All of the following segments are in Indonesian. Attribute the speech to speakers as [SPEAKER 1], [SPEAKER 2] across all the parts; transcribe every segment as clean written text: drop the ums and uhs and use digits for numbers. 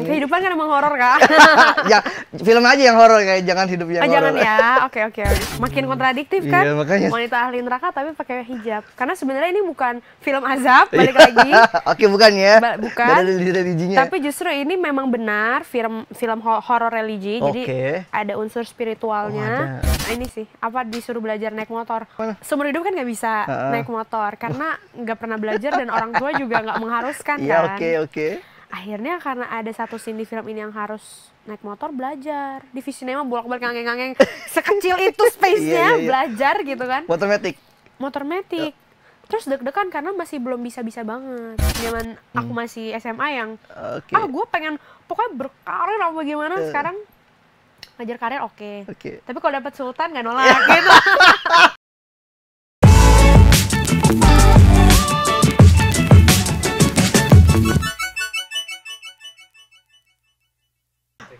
[SPEAKER 1] Kehidupan kan emang horor, Kak.
[SPEAKER 2] Ya, film aja yang horor, kayak jangan hidup yang horor.
[SPEAKER 1] Jangan ya. Oke. Makin kontradiktif kan?
[SPEAKER 2] Iya, makanya.
[SPEAKER 1] Wanita ahli neraka tapi pakai hijab. Karena sebenarnya ini bukan film azab, balik lagi.
[SPEAKER 2] Oke, bukan ya.
[SPEAKER 1] Bukan.
[SPEAKER 2] Dari religinya.
[SPEAKER 1] Tapi justru ini memang benar film horor religi. Jadi ada unsur spiritualnya. Nah, ini sih, apa disuruh belajar naik motor. Seumur hidup kan nggak bisa naik motor karena nggak pernah belajar dan orang tua juga nggak mengharuskan kan.
[SPEAKER 2] Iya, oke.
[SPEAKER 1] Akhirnya karena ada satu scene di film ini yang harus naik motor, belajar. Di Visinema bolak-balik ngangeng-ngangeng sekecil itu space-nya, belajar gitu kan. Motor metik. Terus deg-degan karena masih belum bisa-bisa banget. Zaman aku masih SMA yang gue pengen pokoknya berkarir apa gimana. Sekarang ngajar karir oke. Tapi kalau dapat sultan nggak nolak gitu.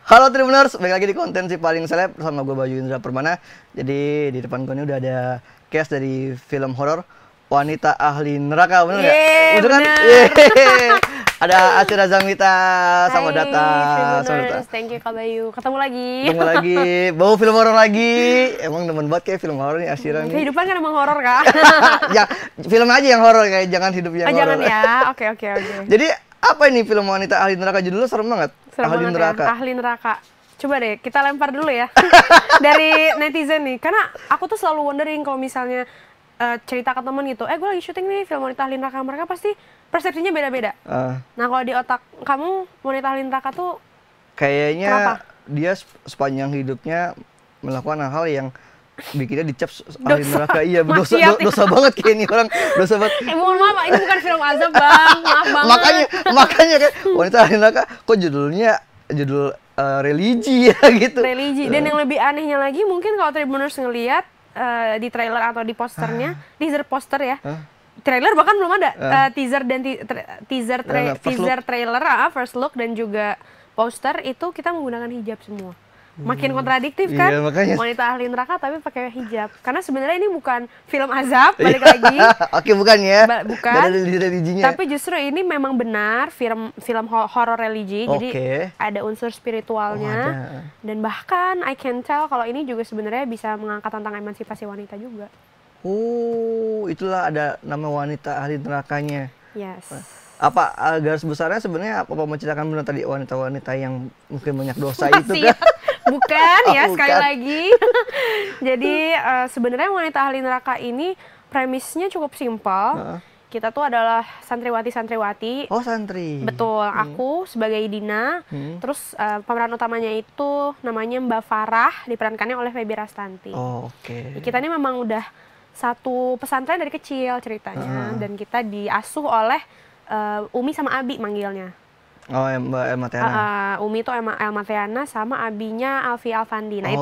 [SPEAKER 2] Halo Tribuners, balik lagi di konten si paling seleb sama gue Bayu Indra Permana. Jadi di depan gue ini udah ada cast dari film horor Wanita Ahli Neraka, bener nggak? Bener kan? Ada Asyira Zamita, sama datang.
[SPEAKER 1] Thank you Kak Bayu, ketemu lagi.
[SPEAKER 2] Bawa film horor lagi. Emang demen banget kayak film horor nih Asyira nih.
[SPEAKER 1] Kehidupan kan emang horor, Kak.
[SPEAKER 2] Ya, film aja yang horor, kayak jangan hidup yang horor.
[SPEAKER 1] Jangan ya, oke.
[SPEAKER 2] Jadi apa ini film Wanita Ahli Neraka? Judulnya serem banget.
[SPEAKER 1] Ahli Neraka. Ahli Neraka. Coba deh kita lempar dulu ya dari netizen nih, karena aku tuh selalu wondering kalau misalnya cerita ke temen gitu, gue lagi syuting nih film Wanita Ahli Neraka, mereka pasti persepsinya beda-beda. Nah kalau di otak kamu Wanita Ahli Neraka tuh
[SPEAKER 2] kayaknya
[SPEAKER 1] kenapa?
[SPEAKER 2] Dia sepanjang hidupnya melakukan hal-hal yang bikinnya dicap ahli neraka. Iya, dosa banget kayak ini orang, dosa banget.
[SPEAKER 1] Mohon maaf, ini bukan film azab, Bang. Maaf banget.
[SPEAKER 2] makanya kan Wanita Ahli Neraka kok judul religi ya gitu.
[SPEAKER 1] Religi. Dan yang lebih anehnya lagi, mungkin kalau Tribuners ngelihat di trailer atau di posternya, teaser poster ya. Trailer bahkan belum ada. Teaser dan teaser trailer, first look dan juga poster itu kita menggunakan hijab semua. Makin kontradiktif kan?
[SPEAKER 2] Iya, makanya.
[SPEAKER 1] Wanita ahli neraka tapi pakai hijab. Karena sebenarnya ini bukan film azab, balik lagi.
[SPEAKER 2] Oke, bukan ya.
[SPEAKER 1] Bukan.
[SPEAKER 2] Dari religinya.
[SPEAKER 1] Tapi justru ini memang benar film horor religi. Jadi ada unsur spiritualnya. Dan bahkan I can tell kalau ini juga sebenarnya bisa mengangkat tentang emansipasi wanita juga.
[SPEAKER 2] Itulah ada nama Wanita Ahli Nerakanya.
[SPEAKER 1] Yes.
[SPEAKER 2] Apa garis besarnya sebenarnya apa menceritakan benar tadi wanita-wanita yang mungkin banyak dosa itu kan?
[SPEAKER 1] Bukan ya, sekali lagi. Jadi sebenarnya Wanita Ahli Neraka ini premisnya cukup simpel. Kita tuh adalah santriwati.
[SPEAKER 2] Oh, santri.
[SPEAKER 1] Betul, aku sebagai Dina. Terus pemeran utamanya itu namanya Mbak Farah, diperankannya oleh Feby Rastanti. Kita ini memang udah satu pesantren dari kecil ceritanya. Dan kita diasuh oleh Umi sama Abi manggilnya.
[SPEAKER 2] Mbak Elma Teana.
[SPEAKER 1] Umi itu Elma Teana sama abinya Alfi Alfandi. Nah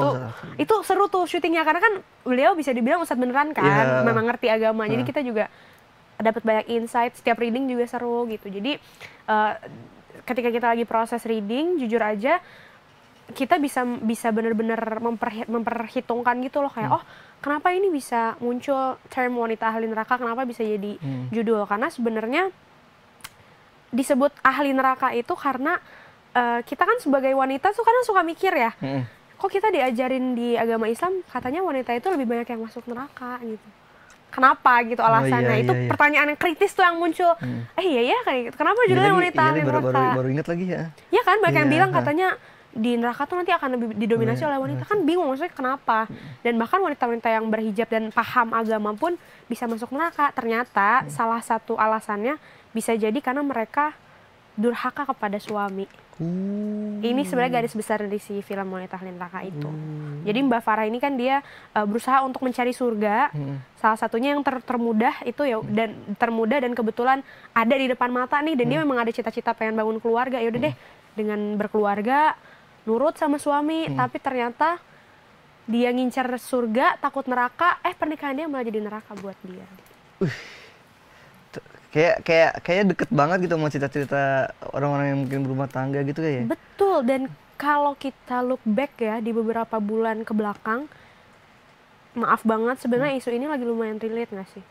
[SPEAKER 1] itu seru tuh syutingnya karena kan beliau bisa dibilang ustadz beneran kan, memang ngerti agama. Jadi kita juga dapat banyak insight. Setiap reading juga seru gitu. Jadi ketika kita lagi proses reading, jujur aja kita bisa benar-benar memperhitungkan gitu loh kayak kenapa ini bisa muncul term Wanita Ahli Neraka, kenapa bisa jadi judul, karena sebenarnya disebut ahli neraka itu karena kita kan sebagai wanita tuh kadang suka mikir ya, kok kita diajarin di agama Islam katanya wanita itu lebih banyak yang masuk neraka gitu. Kenapa gitu alasannya? Itu pertanyaan yang kritis tuh yang muncul. Iya ya kayak gitu. Kenapa judulnya Wanita Ahli Neraka?
[SPEAKER 2] Baru ingat lagi ya.
[SPEAKER 1] Ya kan banyak yang bilang katanya di neraka tuh nanti akan lebih didominasi oleh wanita. Kan bingung maksudnya kenapa. Dan bahkan wanita-wanita yang berhijab dan paham agama pun bisa masuk neraka. Ternyata salah satu alasannya bisa jadi karena mereka durhaka kepada suami. Ini sebenarnya garis besar dari si film Wanita Ahli Neraka itu. Jadi Mbak Farah ini kan dia berusaha untuk mencari surga. Salah satunya yang termudah itu ya, dan termudah dan kebetulan ada di depan mata nih. Dan dia memang ada cita-cita pengen bangun keluarga. Yaudah deh, dengan berkeluarga nurut sama suami, tapi ternyata dia ngincer surga, takut neraka, pernikahan dia malah jadi neraka buat dia.
[SPEAKER 2] Kayak deket banget gitu sama cerita-cerita orang-orang yang mungkin berumah tangga gitu kayak.
[SPEAKER 1] Betul, dan kalau kita look back ya di beberapa bulan ke belakang, maaf banget sebenarnya isu ini lagi lumayan relate nggak sih?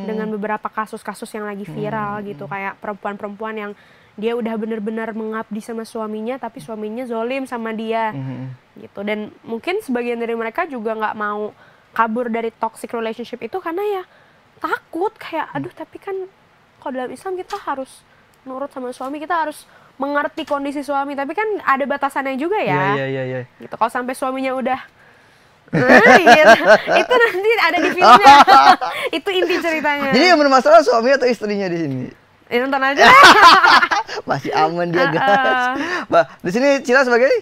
[SPEAKER 1] Dengan beberapa kasus-kasus yang lagi viral gitu, kayak perempuan-perempuan yang dia udah benar-benar mengabdi sama suaminya tapi suaminya zolim sama dia gitu. Dan mungkin sebagian dari mereka juga nggak mau kabur dari toxic relationship itu karena ya takut kayak aduh tapi kan kalau dalam Islam kita harus nurut sama suami, kita harus mengerti kondisi suami, tapi kan ada batasannya juga ya.
[SPEAKER 2] Iya.
[SPEAKER 1] Gitu. Kalau sampai suaminya udah gitu, itu nanti ada di filmnya. Itu inti ceritanya.
[SPEAKER 2] Jadi yang bermasalah suami atau istrinya di sini?
[SPEAKER 1] Ya, nonton aja.
[SPEAKER 2] Masih aman dia guys. Di sini Cila sebagai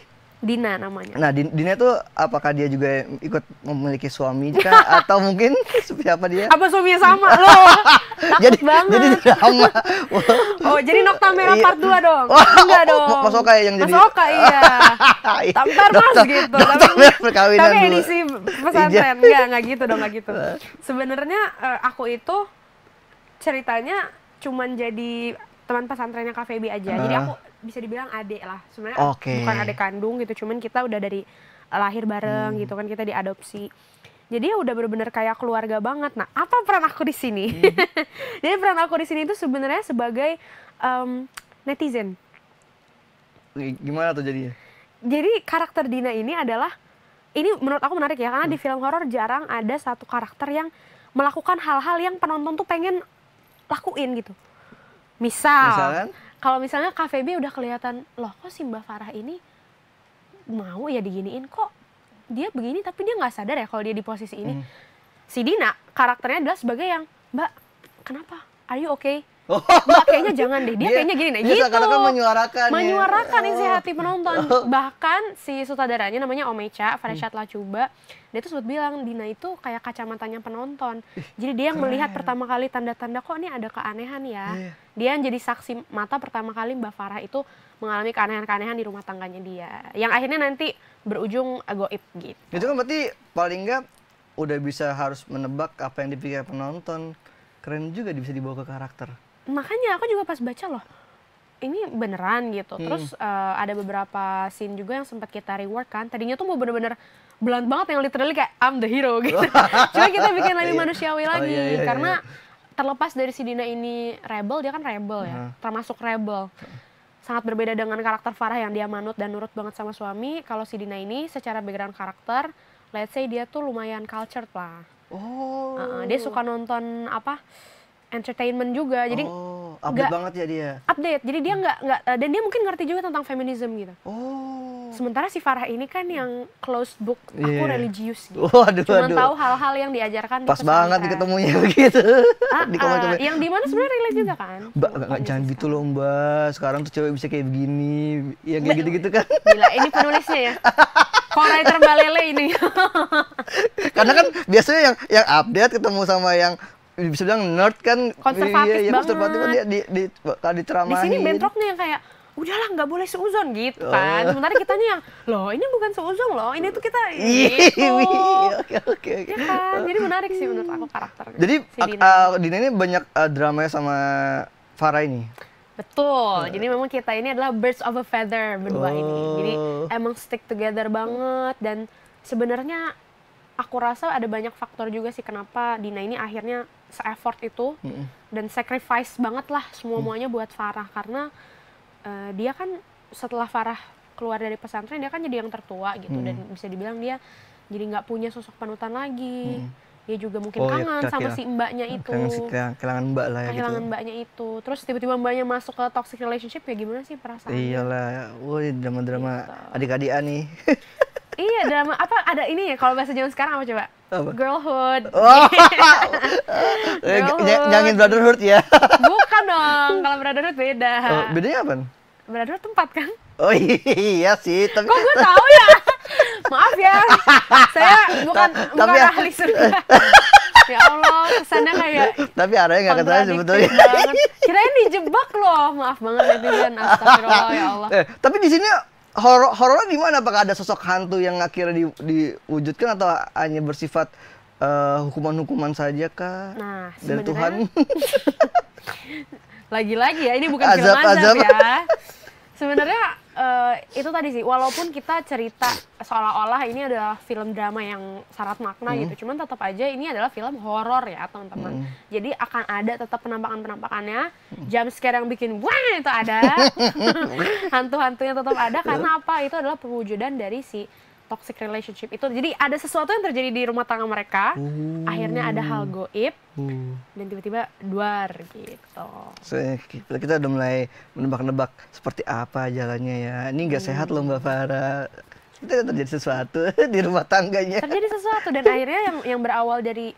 [SPEAKER 1] Dina namanya.
[SPEAKER 2] Nah, Dina itu apakah dia juga ikut memiliki suami kah? Atau mungkin siapa dia?
[SPEAKER 1] Apa suaminya sama loh?
[SPEAKER 2] Jadi
[SPEAKER 1] banget.
[SPEAKER 2] Jadi drama.
[SPEAKER 1] Oh, jadi Nokta Merah part 2 dong? Enggak dong.
[SPEAKER 2] Mas Oka yang jadi.
[SPEAKER 1] Mas Oka iya. Tampar Mas gitu. Tapi edisi pesantren. Enggak gitu dong, enggak gitu. Sebenarnya aku itu ceritanya cuman jadi teman pesantrennya Kak Feby aja. Jadi aku bisa dibilang adik lah. Sebenarnya bukan adik kandung gitu, cuman kita udah dari lahir bareng gitu kan, kita diadopsi. Jadi ya udah bener-bener kayak keluarga banget. Nah, apa peran aku di sini? Jadi peran aku di sini itu sebenarnya sebagai netizen.
[SPEAKER 2] Gimana tuh jadinya?
[SPEAKER 1] Jadi karakter Dina ini adalah, ini menurut aku menarik ya, karena di film horor jarang ada satu karakter yang melakukan hal-hal yang penonton tuh pengen lakuin gitu. Misal kalau misalnya Kak Feby udah kelihatan, loh kok si Mbak Farah ini mau ya diginiin, kok dia begini tapi dia nggak sadar ya kalau dia di posisi ini. Si Dina karakternya adalah sebagai yang, Mbak kenapa? Are you okay? Mbak kayaknya jangan deh, dia kayaknya gini nih gitu. Menyuarakan isi hati penonton. Bahkan si sutradaranya namanya Om Echa, Farshad Lacuba, dia tuh sempat bilang Dina itu kayak kacamatanya penonton. Jadi dia yang melihat pertama kali tanda-tanda kok ini ada keanehan ya. Dia yang jadi saksi mata pertama kali Mbak Farah itu mengalami keanehan-keanehan di rumah tangganya dia. Yang akhirnya nanti berujung goib gitu.
[SPEAKER 2] Itu kan berarti paling nggak udah bisa harus menebak apa yang dipikir penonton. Keren juga bisa dibawa ke karakter.
[SPEAKER 1] Makanya aku juga pas baca loh, ini beneran gitu. Terus ada beberapa scene juga yang sempat kita rework kan. Tadinya tuh mau bener-bener blunt banget yang literally kayak I'm the hero gitu. Cuma kita bikin lebih manusiawi lagi. Karena terlepas dari si Dina ini rebel, dia kan rebel ya. Termasuk rebel. Sangat berbeda dengan karakter Farah yang dia manut dan nurut banget sama suami. Kalau si Dina ini secara background karakter, let's say dia tuh lumayan cultured lah. Dia suka nonton entertainment juga, jadi
[SPEAKER 2] update banget ya dia.
[SPEAKER 1] Update, jadi dia nggak dan dia mungkin ngerti juga tentang feminisme gitu. Sementara si Farah ini kan yang closed book, aku religius gitu. Cuma tahu hal-hal yang diajarkan.
[SPEAKER 2] Pas banget ketemunya begitu. Di komen-komen.
[SPEAKER 1] Yang di mana sebenarnya relate juga kan.
[SPEAKER 2] Mbak nggak jangan gitu loh Mbak. Sekarang tuh cewek bisa kayak begini, yang kayak gitu-gitu kan.
[SPEAKER 1] Gila, ini penulisnya ya. Co-writer Mbak Lele ini.
[SPEAKER 2] Karena kan biasanya yang update ketemu sama yang bisa bilang nerd kan,
[SPEAKER 1] konservatif banget.
[SPEAKER 2] Konservatif kan dia diceramahin.
[SPEAKER 1] Di sini bentroknya yang kayak udahlah nggak boleh seuzon gitu kan. Sementara kitanya yang loh ini bukan seuzon loh, ini tuh kita gitu. Oke. Ya kan, jadi menarik sih menurut aku karakternya.
[SPEAKER 2] Jadi si Dina ini banyak dramanya sama Farah ini.
[SPEAKER 1] Betul, jadi memang kita ini adalah birds of a feather berdua ini. Jadi emang stick together banget dan sebenarnya aku rasa ada banyak faktor juga sih kenapa Dina ini akhirnya se-effort itu dan sacrifice banget lah semuanya buat Farah, karena dia kan setelah Farah keluar dari pesantren dia kan jadi yang tertua gitu dan bisa dibilang dia jadi nggak punya sosok panutan lagi. Dia juga mungkin kangen sama si mbaknya itu.
[SPEAKER 2] Kehilangan mbak lah ya gitu.
[SPEAKER 1] Kehilangan mbaknya itu. Terus tiba-tiba mbaknya masuk ke toxic relationship, ya gimana sih perasaannya?
[SPEAKER 2] Iyalah, woi drama-drama gitu. Adik-adikan nih.
[SPEAKER 1] Iya, drama apa ada ini ya kalau bahasa zaman sekarang apa coba? Girlhood.
[SPEAKER 2] Nyangin brotherhood ya.
[SPEAKER 1] Bukan dong, kalau brotherhood beda.
[SPEAKER 2] Bedanya apa?
[SPEAKER 1] Brotherhood tempat kan?
[SPEAKER 2] Oh iya sih, tapi
[SPEAKER 1] kok gue tahu ya? Maaf ya, saya bukan ahli surga. Ya Allah, kesannya kayak.
[SPEAKER 2] Tapi arahnya nggak ketahuan sebetulnya.
[SPEAKER 1] Kirain dijebak loh, maaf banget netizen. Astagfirullah ya Allah.
[SPEAKER 2] Tapi di sini horornya di mana? Apakah ada sosok hantu yang akhirnya diwujudkan atau hanya bersifat hukuman-hukuman saja kah?
[SPEAKER 1] Nah,
[SPEAKER 2] dari Tuhan.
[SPEAKER 1] Lagi-lagi ya, ini bukan film azab ya. Sebenarnya itu tadi sih, walaupun kita cerita seolah-olah ini adalah film drama yang syarat makna gitu, cuman tetap aja ini adalah film horor ya teman-teman. Jadi akan ada tetap penampakan-penampakannya, jump scare yang bikin wah itu ada, hantu-hantunya tetap ada, karena apa? Itu adalah perwujudan dari si toxic relationship itu. Jadi ada sesuatu yang terjadi di rumah tangga mereka, akhirnya ada hal goib, dan tiba-tiba duar gitu.
[SPEAKER 2] So, kita udah mulai menebak-nebak seperti apa jalannya ya. Ini nggak sehat loh Mbak Farah. Itu terjadi sesuatu di rumah tangganya.
[SPEAKER 1] Terjadi sesuatu, dan akhirnya yang berawal dari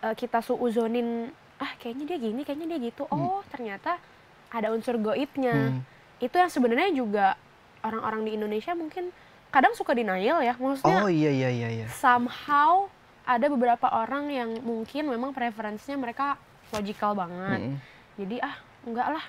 [SPEAKER 1] kita suuzonin, kayaknya dia gini, kayaknya dia gitu. Oh ternyata ada unsur goibnya. Itu yang sebenarnya juga orang-orang di Indonesia mungkin kadang suka denial ya, maksudnya.
[SPEAKER 2] Oh iya.
[SPEAKER 1] Somehow ada beberapa orang yang mungkin memang preferensinya mereka logical banget. Jadi enggak lah,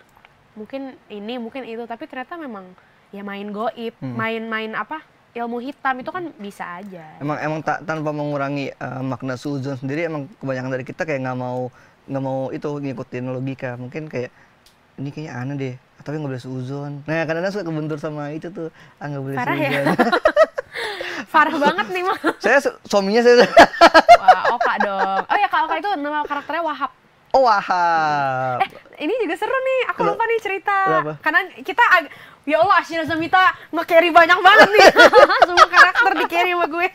[SPEAKER 1] mungkin ini, mungkin itu, tapi ternyata memang ya main goib, main apa, ilmu hitam itu kan bisa aja.
[SPEAKER 2] Emang tanpa mengurangi makna suuzon sendiri, emang kebanyakan dari kita kayak nggak mau itu ngikutin logika. Mungkin kayak ini kayaknya aneh deh, tapi nggak boleh suuzon. Nah kadang-kadang suka kebentur sama itu tuh, nggak boleh
[SPEAKER 1] parah
[SPEAKER 2] suuzon.
[SPEAKER 1] Ya? Parah banget nih mah.
[SPEAKER 2] Suaminya saya.
[SPEAKER 1] Wah, Oka dong. Oh ya, Kak Oka itu nama karakternya Wahab.
[SPEAKER 2] Oh Wahab.
[SPEAKER 1] Ini juga seru nih, aku lupa nih cerita.
[SPEAKER 2] Kenapa?
[SPEAKER 1] Karena kita, ya Allah, Ashina Zamita nge-carry banyak banget nih. Semua karakter di-carry sama gue.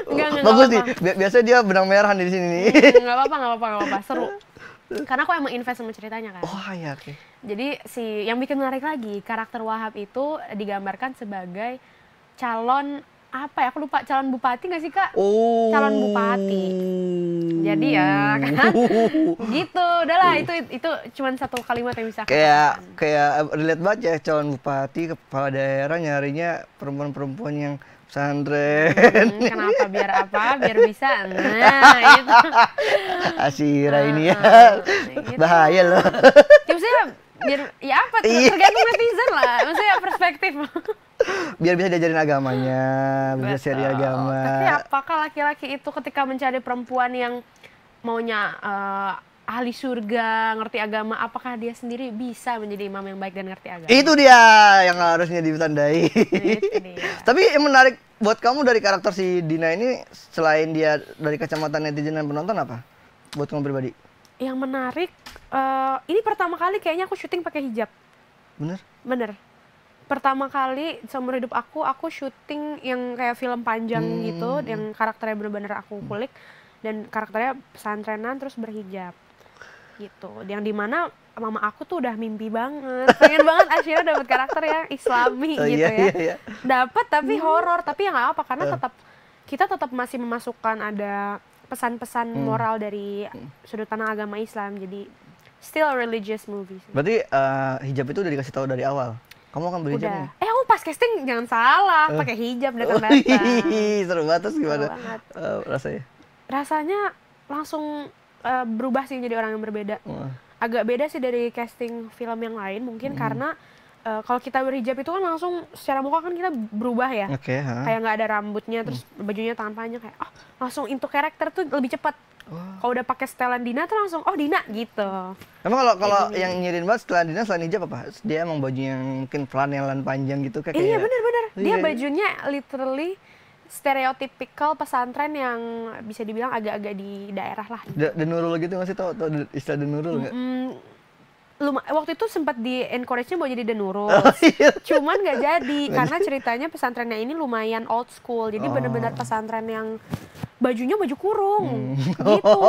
[SPEAKER 1] Enggak
[SPEAKER 2] Bagus
[SPEAKER 1] apa-apa.
[SPEAKER 2] nih, biasanya dia benang merah di sini nih.
[SPEAKER 1] Nggak apa-apa, seru. Karena aku emang invest sama ceritanya kan.
[SPEAKER 2] Oh iya, oke.
[SPEAKER 1] Jadi yang bikin menarik lagi, karakter Wahab itu digambarkan sebagai calon, apa ya, aku lupa, calon bupati nggak sih Kak?
[SPEAKER 2] Oh.
[SPEAKER 1] Calon bupati. Jadi ya kan, gitu, udahlah itu cuman satu kalimat yang bisa
[SPEAKER 2] kayak relate banget ya, calon bupati, kepala daerah nyarinya perempuan-perempuan yang pesantren.
[SPEAKER 1] Kenapa? Biar apa? Biar bisa. Nah, itu.
[SPEAKER 2] Asyira ini ya.
[SPEAKER 1] Gitu.
[SPEAKER 2] Bahaya loh.
[SPEAKER 1] Maksudnya biar ya apa? Tergantung netizen lah. Maksudnya perspektif.
[SPEAKER 2] Biar bisa diajarin agamanya, bisa share agama.
[SPEAKER 1] Tapi apakah laki-laki itu ketika mencari perempuan yang maunya ahli surga, ngerti agama, apakah dia sendiri bisa menjadi imam yang baik dan ngerti agama?
[SPEAKER 2] Itu dia yang harusnya ditandai.
[SPEAKER 1] Itu dia.
[SPEAKER 2] Tapi yang menarik buat kamu dari karakter si Dina ini, selain dia dari kacamata netizen dan penonton, apa? Buat kamu pribadi?
[SPEAKER 1] Yang menarik, ini pertama kali kayaknya aku syuting pakai hijab. Bener. Pertama kali seumur hidup aku syuting yang kayak film panjang gitu, yang karakternya bener-bener aku kulik, dan karakternya pesantrenan terus berhijab gitu. Yang dimana mama aku tuh udah mimpi banget, pengen banget Ashira dapat karakter yang Islami gitu ya. Dapat tapi horor, tapi ya nggak apa, karena kita tetap masih memasukkan ada pesan-pesan moral dari sudut pandang agama Islam. Jadi still a religious movie.
[SPEAKER 2] Berarti hijab itu udah dikasih tahu dari awal. Kamu akan berhijab nih?
[SPEAKER 1] Aku pas casting jangan salah, pakai hijab datang-datang.
[SPEAKER 2] Seru banget. Terus gimana rasanya?
[SPEAKER 1] Rasanya langsung berubah sih, jadi orang yang berbeda. Agak beda sih dari casting film yang lain mungkin, karena kalau kita berhijab itu kan langsung secara muka kan kita berubah ya. Kayak nggak ada rambutnya, terus bajunya tangan panjang, kayak langsung into karakter tuh lebih cepat. Kalau udah pakai setelan Dina tuh langsung Dina gitu.
[SPEAKER 2] Emang kalau yang nyirin banget setelan Dina selain hijab apa? Dia emang bajunya yang mungkin flanelan panjang gitu kayak.
[SPEAKER 1] Iya bener. Dia bajunya literally stereotypical pesantren yang bisa dibilang agak-agak di daerah lah.
[SPEAKER 2] Denurul gitu, masih tahu istilah denurul nggak?
[SPEAKER 1] Waktu itu sempat di encourage-nya mau jadi denurul, cuman nggak jadi karena ceritanya pesantrennya ini lumayan old school, jadi benar-benar pesantren yang bajunya baju kurung gitu.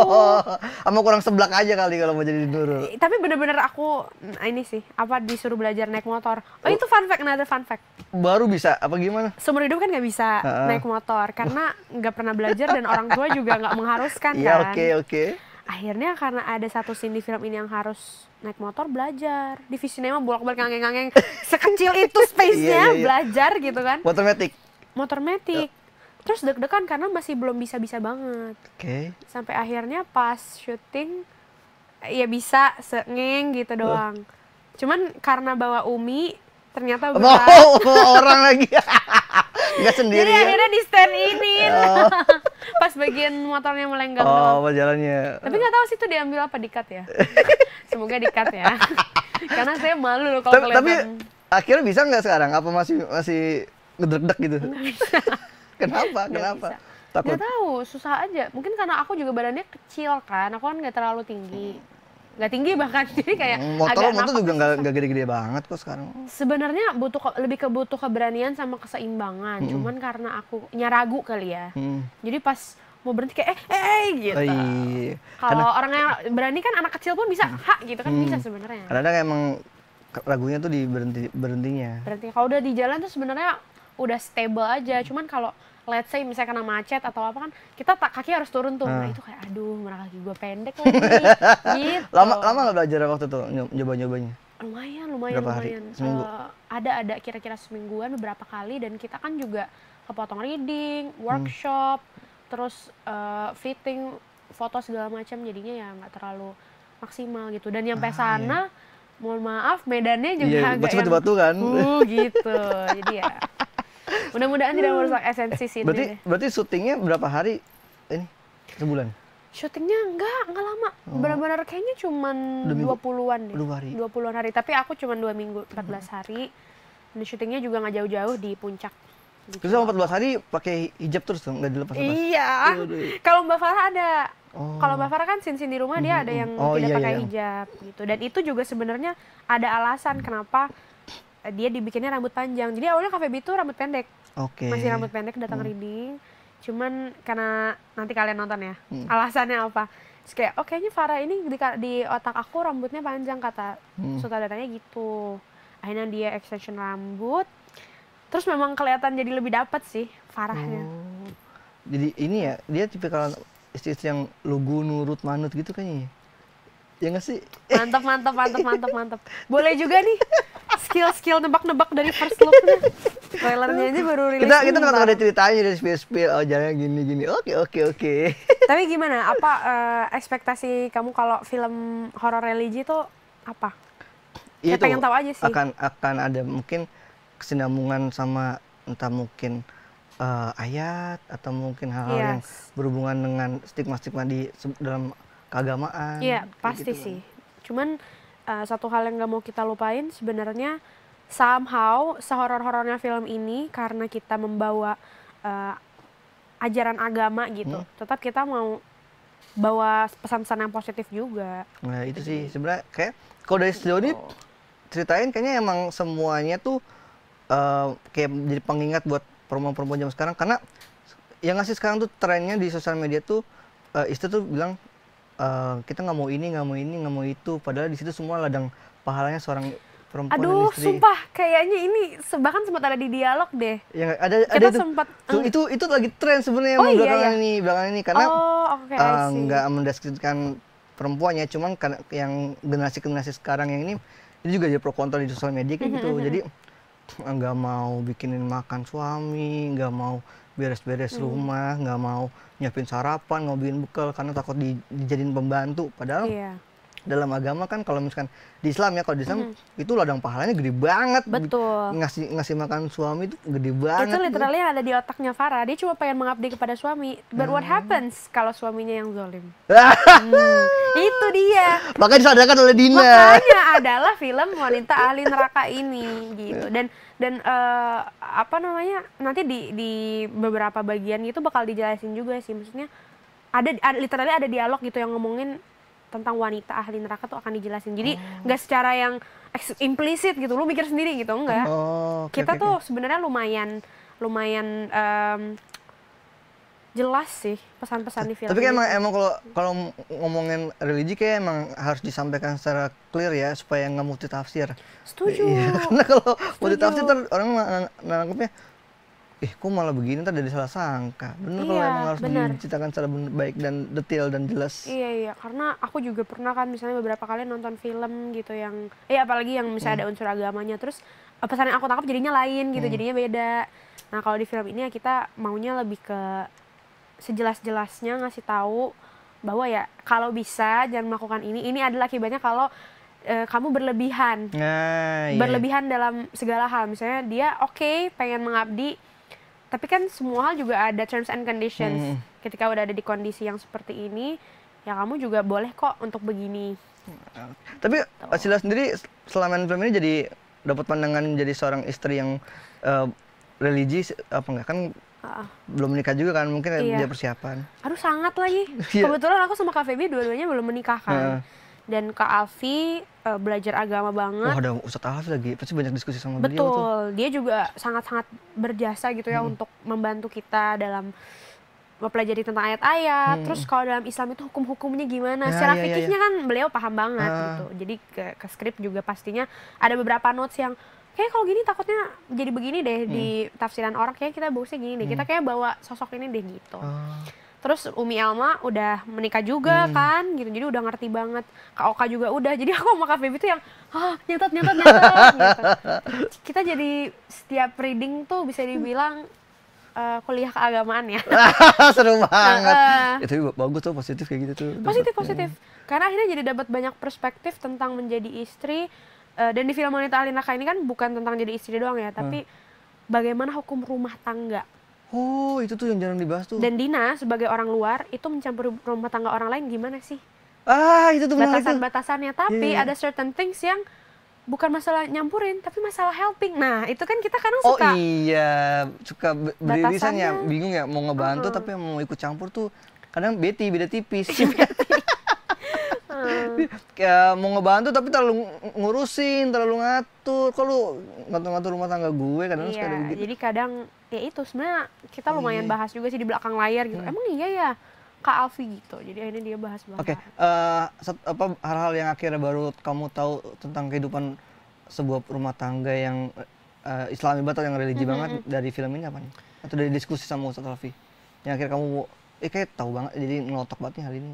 [SPEAKER 2] Sama kurang seblak aja kali kalau mau jadi denurul.
[SPEAKER 1] Tapi benar-benar aku ini sih disuruh belajar naik motor. Itu another fun fact.
[SPEAKER 2] Baru bisa apa gimana?
[SPEAKER 1] Seumur hidup kan nggak bisa naik motor karena nggak pernah belajar dan orang tua juga nggak mengharuskan kan.
[SPEAKER 2] Iya oke.
[SPEAKER 1] Akhirnya karena ada satu scene di film ini yang harus naik motor, belajar. Di Visinema bolak-balik ngangeng-ngangeng sekecil itu space-nya, belajar gitu kan. Motor metik. Terus deg-degan karena masih belum bisa-bisa banget. Sampai akhirnya pas syuting ya bisa sengeng gitu doang. Cuman karena bawa Umi ternyata berat.
[SPEAKER 2] Orang lagi. Nggak sendiri.
[SPEAKER 1] Jadi akhirnya di stand ini. Pas bagian motornya melenggang doang.
[SPEAKER 2] Jalannya.
[SPEAKER 1] Tapi nggak tahu sih itu diambil apa, di-cut ya. Semoga di-cut ya. Karena saya malu loh kalau kelihatan.
[SPEAKER 2] Tapi Akhirnya bisa nggak sekarang? Apa masih ngedrek-dek gitu?
[SPEAKER 1] Nggak bisa.
[SPEAKER 2] Kenapa?
[SPEAKER 1] Nggak
[SPEAKER 2] Kenapa?
[SPEAKER 1] bisa.
[SPEAKER 2] Takut?
[SPEAKER 1] Nggak tahu, susah aja. Mungkin karena aku juga badannya kecil kan, aku kan nggak terlalu tinggi. Nggak tinggi bahkan, jadi kayak
[SPEAKER 2] motor
[SPEAKER 1] agak
[SPEAKER 2] juga
[SPEAKER 1] susah.
[SPEAKER 2] nggak gede-gede banget kok sekarang.
[SPEAKER 1] Sebenarnya lebih butuh keberanian sama keseimbangan. Cuman karena aku ragu kali ya. Jadi pas mau berhenti kayak gitu.
[SPEAKER 2] Oh, iya.
[SPEAKER 1] Kalau orang yang berani kan anak kecil pun bisa gitu kan bisa sebenarnya.
[SPEAKER 2] Kadang emang ragunya tuh di berhentinya.
[SPEAKER 1] Kalau udah di jalan tuh sebenarnya udah stable aja. Cuman kalau let's say misalnya kena macet atau apa kan, kita kaki harus turun tuh. Nah itu kayak aduh, mana kaki gue pendek lagi. Gitu.
[SPEAKER 2] Lama nggak belajar waktu tuh nyoba-nyobanya?
[SPEAKER 1] Lumayan.
[SPEAKER 2] Berapa hari? Seminggu?
[SPEAKER 1] Ada kira-kira semingguan beberapa kali, dan kita kan juga kepotong reading, workshop, terus fitting, foto segala macam, jadinya ya nggak terlalu maksimal gitu. Dan nyampe sana, mohon maaf, medannya juga agak yang
[SPEAKER 2] batu kan?
[SPEAKER 1] Gitu. Jadi ya mudah-mudahan tidak merusak esensi sini.
[SPEAKER 2] Berarti syutingnya berapa hari ini? Sebulan?
[SPEAKER 1] Syutingnya enggak lama. Benar-benar kayaknya cuman 20-an deh. 20-an hari. Tapi aku cuman 2 minggu, 14 hari. Dan syutingnya juga nggak jauh-jauh di puncak. Gitu.
[SPEAKER 2] Terus selama 14 hari pakai hijab terus tuh, nggak dilepas-lepas?
[SPEAKER 1] Iya. Kalau Mbak Farah ada. Kalau Mbak Farah kan scene di rumah dia ada yang tidak pakai hijab gitu. Dan itu juga sebenarnya ada alasan kenapa dia dibikinnya rambut panjang. Jadi awalnya Cafe B itu rambut pendek. Masih rambut pendek datang reading. Cuman karena nanti kalian nonton ya. Alasannya apa? Terus kayak kayaknya Farah ini di otak aku rambutnya panjang, kata sutradaranya gitu. Akhirnya dia extension rambut. Terus memang kelihatan jadi lebih dapat sih Farahnya.
[SPEAKER 2] Jadi ini ya, dia tipikal istri-istri yang lugu, nurut, manut gitu kayaknya. Ya nggak sih?
[SPEAKER 1] Mantap. Boleh juga nih skill nebak-nebak dari first look-nya. Trailernya aja baru rilis.
[SPEAKER 2] Kita nggak ada ceritanya dari spill. Oh jangan gini. Oke.
[SPEAKER 1] Tapi gimana? Apa ekspektasi kamu kalau film horor religi itu apa? Ya pengen tahu aja sih.
[SPEAKER 2] Akan ada mungkin kesinambungan sama entah mungkin ayat atau mungkin hal-hal yang berhubungan dengan stigma-stigma di dalam keagamaan.
[SPEAKER 1] Iya, pasti gitu sih. Cuman satu hal yang nggak mau kita lupain sebenarnya, somehow sehoror-horornya film ini karena kita membawa ajaran agama gitu, tetap kita mau bawa pesan-pesan yang positif juga.
[SPEAKER 2] Nah itu sih sebenarnya kayak kalau dari sejauh ini ceritain kayaknya emang semuanya tuh kayak jadi pengingat buat perempuan-perempuan zaman sekarang, karena yang ngasih sekarang tuh trennya di sosial media tuh istri tuh bilang kita nggak mau ini, nggak mau itu, padahal di situ semua ladang pahalanya seorang perempuan dan istri.
[SPEAKER 1] Sumpah kayaknya ini bahkan sempat ada di dialog deh.
[SPEAKER 2] Ya, ada itu. Sempat itu lagi tren sebenarnya belakangan ini karena nggak mendeskripsikan perempuannya, cuman yang generasi sekarang yang ini juga jadi pro kontra di sosial media kayak gitu. Jadi nggak mau bikinin makan suami, nggak mau beres-beres rumah, nggak mau nyiapin sarapan, nggak bikin bekal karena takut dijadiin pembantu. Padahal dalam agama kan kalau misalkan di Islam ya, kalau di Islam itu ladang pahalanya gede banget.
[SPEAKER 1] Betul.
[SPEAKER 2] Ngasih makan suami itu gede banget.
[SPEAKER 1] Itu literally ada di otaknya Farah. Dia cuma pengen mengabdi kepada suami. But what happens kalau suaminya yang zalim? Itu dia.
[SPEAKER 2] Makanya disadarkan oleh Dina.
[SPEAKER 1] Makanya adalah film Wanita Ahli Neraka ini gitu. Dan apa namanya, nanti di beberapa bagian itu bakal dijelasin juga sih, maksudnya literally ada dialog gitu yang ngomongin tentang wanita ahli neraka tuh akan dijelasin. Jadi nggak secara yang implisit gitu, lu mikir sendiri gitu, enggak. Kita tuh sebenarnya lumayan jelas sih pesan-pesan di film.
[SPEAKER 2] Tapi kan emang kalau ngomongin religi kayak emang harus disampaikan secara clear ya, supaya nggak multitafsir.
[SPEAKER 1] Setuju.
[SPEAKER 2] Iya, karena kalau multitafsir orang nangkepnya, kok malah begini, ntar jadi salah sangka. Bener kalau emang harus diceritakan secara baik dan detail dan jelas.
[SPEAKER 1] Iya, karena aku juga pernah kan misalnya beberapa kali nonton film gitu yang, apalagi yang misalnya ada unsur agamanya, terus pesan yang aku tangkap jadinya lain gitu, jadinya beda. Nah kalau di film ini ya kita maunya lebih ke sejelas-jelasnya ngasih tahu bahwa ya kalau bisa jangan melakukan ini adalah akibatnya kalau kamu berlebihan. Berlebihan dalam segala hal. Misalnya dia pengen mengabdi, tapi kan semua hal juga ada terms and conditions. Ketika udah ada di kondisi yang seperti ini, ya kamu juga boleh kok untuk begini.
[SPEAKER 2] Tapi Sila sendiri selama film ini jadi dapat pandangan jadi seorang istri yang religi apa enggak kan belum menikah juga kan, mungkin dia persiapan.
[SPEAKER 1] Aduh sangat lagi. Kebetulan aku sama Kak Feby dua-duanya belum menikah kan. Dan Kak Alfi belajar agama banget.
[SPEAKER 2] Oh ada Ustadz Alfi lagi, pasti banyak diskusi sama beliau tuh.
[SPEAKER 1] Betul, dia juga sangat-sangat berjasa gitu ya untuk membantu kita dalam mempelajari tentang ayat-ayat. Terus kalau dalam Islam itu hukum-hukumnya gimana, secara fikihnya kan beliau paham banget gitu. Jadi ke skrip juga pastinya ada beberapa notes yang kayak kalau gini takutnya jadi begini deh di tafsiran orang, kayak kita bagusnya gini deh, kita kayak bawa sosok ini deh gitu. Terus Umi Elma udah menikah juga kan gitu, jadi udah ngerti banget. Kak Oka juga udah, jadi aku sama Kak Feby tuh yang nyatet gitu. Kita jadi setiap reading tuh bisa dibilang kuliah keagamaan ya.
[SPEAKER 2] Seru banget. Itu bagus tuh, positif kayak gitu tuh.
[SPEAKER 1] Positif. Karena akhirnya jadi dapat banyak perspektif tentang menjadi istri. Dan di film Wanita Ahli Neraka ini kan bukan tentang jadi istri doang ya, tapi bagaimana hukum rumah tangga.
[SPEAKER 2] Oh, itu tuh yang jarang dibahas tuh.
[SPEAKER 1] Dan Dina sebagai orang luar itu mencampuri rumah tangga orang lain gimana sih?
[SPEAKER 2] Itu tuh
[SPEAKER 1] batasan-batasannya, tapi ada certain things yang bukan masalah nyampurin, tapi masalah helping. Nah, itu kan kita kadang suka.
[SPEAKER 2] Oh iya, suka beririsan ya, bingung ya mau ngebantu tapi mau ikut campur tuh kadang beda tipis. Kayak mau ngebantu tapi terlalu ngurusin, terlalu ngatur. Kok lu ngatur-ngatur rumah tangga gue kadang suka ada begitu.
[SPEAKER 1] Jadi kadang ya itu sebenarnya kita lumayan bahas juga sih di belakang layar gitu. Emang iya ya Kak Alfi gitu. Jadi akhirnya dia bahas.
[SPEAKER 2] Oke, hal-hal yang akhirnya baru kamu tahu tentang kehidupan sebuah rumah tangga yang Islami banget atau yang religi banget dari film ini apa nih? Atau dari diskusi sama Ustadz Alfi? Yang akhirnya kamu kayak tahu banget, jadi ngelotok banget nih hari ini.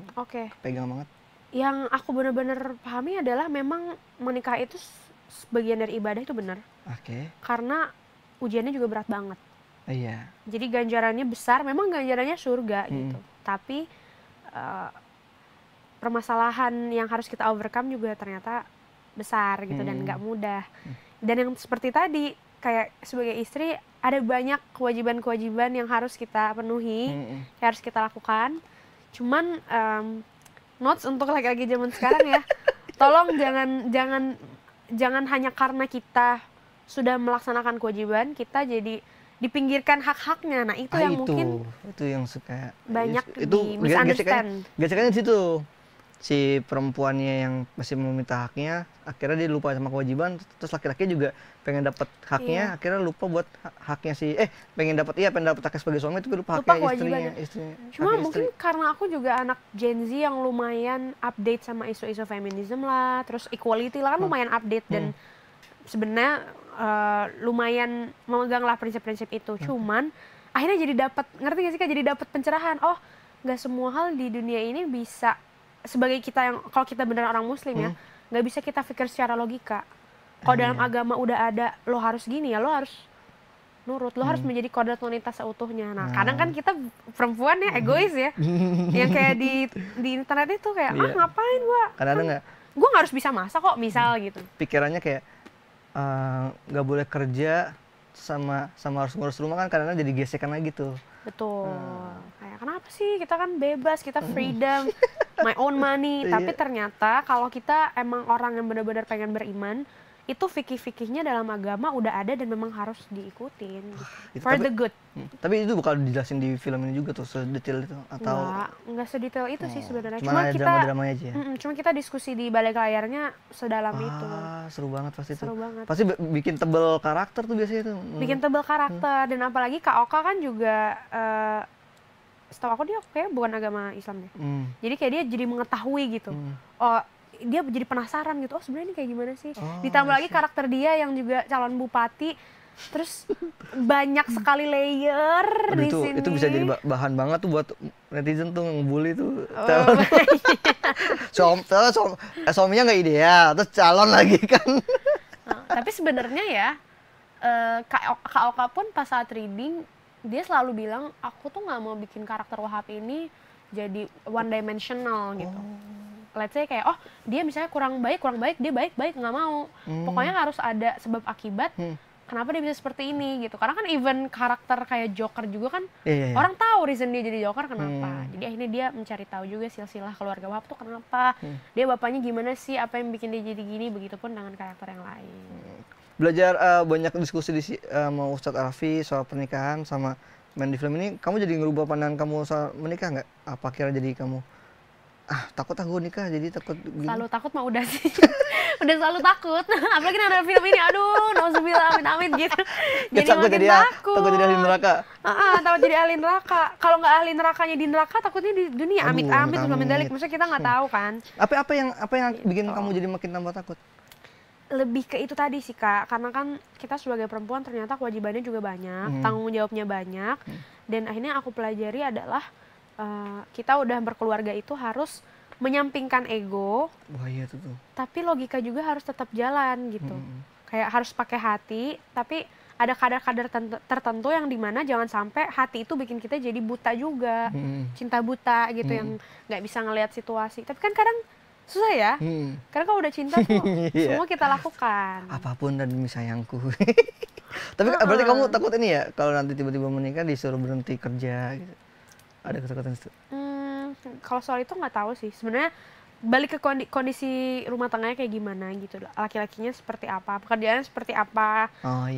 [SPEAKER 2] Pegang banget.
[SPEAKER 1] Yang aku benar-benar pahami adalah memang menikah itu sebagian dari ibadah itu benar. Karena ujiannya juga berat banget.
[SPEAKER 2] Iya.
[SPEAKER 1] Jadi ganjarannya besar, memang ganjarannya surga gitu. Tapi permasalahan yang harus kita overcome juga ternyata besar gitu dan nggak mudah. Dan yang seperti tadi, kayak sebagai istri ada banyak kewajiban-kewajiban yang harus kita penuhi, yang harus kita lakukan. Cuman notes untuk laki-laki zaman sekarang ya, tolong jangan hanya karena kita sudah melaksanakan kewajiban kita jadi dipinggirkan hak-haknya. Nah itu yang mungkin
[SPEAKER 2] itu yang suka
[SPEAKER 1] banyak di misunderstand.
[SPEAKER 2] Gesekannya di situ, si perempuannya yang masih meminta haknya akhirnya dia lupa sama kewajiban, terus laki-laki juga pengen dapat haknya akhirnya lupa buat haknya pengen dapat haknya sebagai suami tapi lupa haknya istrinya.
[SPEAKER 1] Cuma mungkin karena aku juga anak Gen Z yang lumayan update sama isu-isu feminisme lah, terus equality lah kan lumayan update dan sebenarnya lumayan memegang lah prinsip-prinsip itu. Cuman akhirnya jadi dapat, ngerti gak sih Kak, jadi dapat pencerahan. Oh, nggak semua hal di dunia ini bisa sebagai kita yang, kalau kita beneran orang muslim ya, nggak bisa kita pikir secara logika. Kalau dalam agama udah ada lo harus gini ya, lo harus nurut, lo harus menjadi kodrat wanita seutuhnya. Nah, kadang kan kita perempuan ya egois ya, yang kayak di internet itu kayak ngapain gua?
[SPEAKER 2] Kadang-kadang
[SPEAKER 1] gua nggak harus bisa masak kok, misal gitu.
[SPEAKER 2] Pikirannya kayak nggak boleh kerja sama harus ngurus rumah kan kadang-kadang jadi gesekan lagi tuh.
[SPEAKER 1] Betul. Kayak kenapa sih kita kan bebas, kita freedom, my own money. Tapi ternyata kalau kita emang orang yang benar-benar pengen beriman, itu fikih-fikihnya dalam agama udah ada dan memang harus diikutin gitu. For the good.
[SPEAKER 2] Tapi itu bakal dijelasin di film ini juga tuh sedetail itu atau
[SPEAKER 1] enggak sedetail itu sih sebenarnya.
[SPEAKER 2] Cuma kita drama-dramanya aja ya.
[SPEAKER 1] Cuma kita diskusi di balik layarnya sedalam itu.
[SPEAKER 2] Seru banget pasti itu.
[SPEAKER 1] Seru banget.
[SPEAKER 2] Pasti bikin tebel karakter tuh biasanya tuh. Bikin
[SPEAKER 1] tebel karakter dan apalagi Kak Oka kan juga setahu aku dia kayak bukan agama Islam deh. Jadi kayak dia jadi mengetahui gitu. Dia jadi penasaran gitu, sebenarnya ini kayak gimana sih? Ditambah lagi karakter dia yang juga calon bupati, terus banyak sekali layer di sini.
[SPEAKER 2] Itu bisa jadi bahan banget tuh buat netizen tuh ngebully tuh. Suaminya nggak ideal, terus calon lagi kan.
[SPEAKER 1] Tapi sebenarnya ya, Kak Oka pun pas saat reading, dia selalu bilang, aku tuh nggak mau bikin karakter Wahab ini jadi one dimensional gitu. Let's say kayak, dia misalnya kurang baik, dia baik, nggak mau. Pokoknya harus ada sebab akibat, kenapa dia bisa seperti ini gitu. Karena kan even karakter kayak Joker juga kan, orang tahu reason dia jadi Joker kenapa. Jadi akhirnya dia mencari tahu juga silsilah keluarga Wahab tuh kenapa. Dia bapaknya gimana sih, apa yang bikin dia jadi gini, begitupun dengan karakter yang lain.
[SPEAKER 2] belajar banyak diskusi sama Ustadz Alfi soal pernikahan sama main di film ini, kamu jadi ngerubah pandangan kamu soal menikah nggak? Apa kira jadi kamu takut gue nikah, jadi takut gini?
[SPEAKER 1] Selalu takut mah udah sih. Udah selalu takut. Apalagi ada film ini, aduh, nauzubillah, amin gitu. Jadi
[SPEAKER 2] takut
[SPEAKER 1] makin
[SPEAKER 2] jadi
[SPEAKER 1] takut.
[SPEAKER 2] Takut jadi ahli neraka.
[SPEAKER 1] Takut jadi ahli neraka. Kalau nggak ahli nerakanya di neraka, takutnya di dunia.
[SPEAKER 2] Aduh,
[SPEAKER 1] Amit-amit, amit dalik. Maksudnya kita nggak tahu kan.
[SPEAKER 2] Apa yang bikin kamu jadi makin tambah takut?
[SPEAKER 1] Lebih ke itu tadi sih Kak, karena kan kita sebagai perempuan ternyata kewajibannya juga banyak, tanggung jawabnya banyak, dan akhirnya aku pelajari adalah kita udah berkeluarga itu harus menyampingkan ego,
[SPEAKER 2] Bahaya tuh.
[SPEAKER 1] tapi logika juga harus tetap jalan gitu. Kayak harus pakai hati, tapi ada kadar-kadar tertentu yang dimana jangan sampai hati itu bikin kita jadi buta juga, cinta buta gitu, yang nggak bisa ngelihat situasi. Tapi kan kadang susah ya, karena kalau udah cinta tuh semua kita lakukan.
[SPEAKER 2] Apapun dan demi sayangku. Tapi berarti kamu takut ini ya, kalau nanti tiba-tiba menikah disuruh berhenti kerja gitu? Ada ketakutan itu?
[SPEAKER 1] Kalau soal itu nggak tahu sih. Sebenarnya balik ke kondisi rumah tangganya kayak gimana gitu. Laki-lakinya seperti apa, pekerjaannya seperti apa,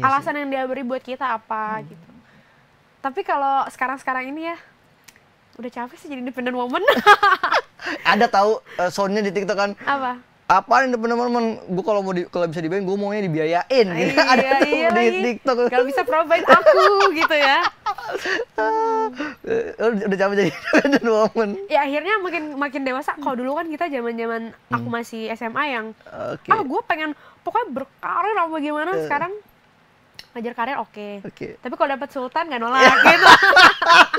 [SPEAKER 1] alasan yang dia beri buat kita apa gitu. Tapi kalau sekarang ini ya, udah capek sih jadi independent woman.
[SPEAKER 2] Ada tahu soundnya di TikTok kan? Apa independent woman? Gue kalau bisa dibayar, gue maunya dibiayain. Gitu. Ada tuh di TikTok.
[SPEAKER 1] Kalau bisa provide aku gitu ya.
[SPEAKER 2] Udah capek jadi independent woman.
[SPEAKER 1] Ya akhirnya makin dewasa. Kalau dulu kan kita zaman aku masih SMA yang gue pengen pokoknya berkarir apa gimana. Sekarang ngajar karir oke. Tapi kalau dapat sultan nggak nolak gitu.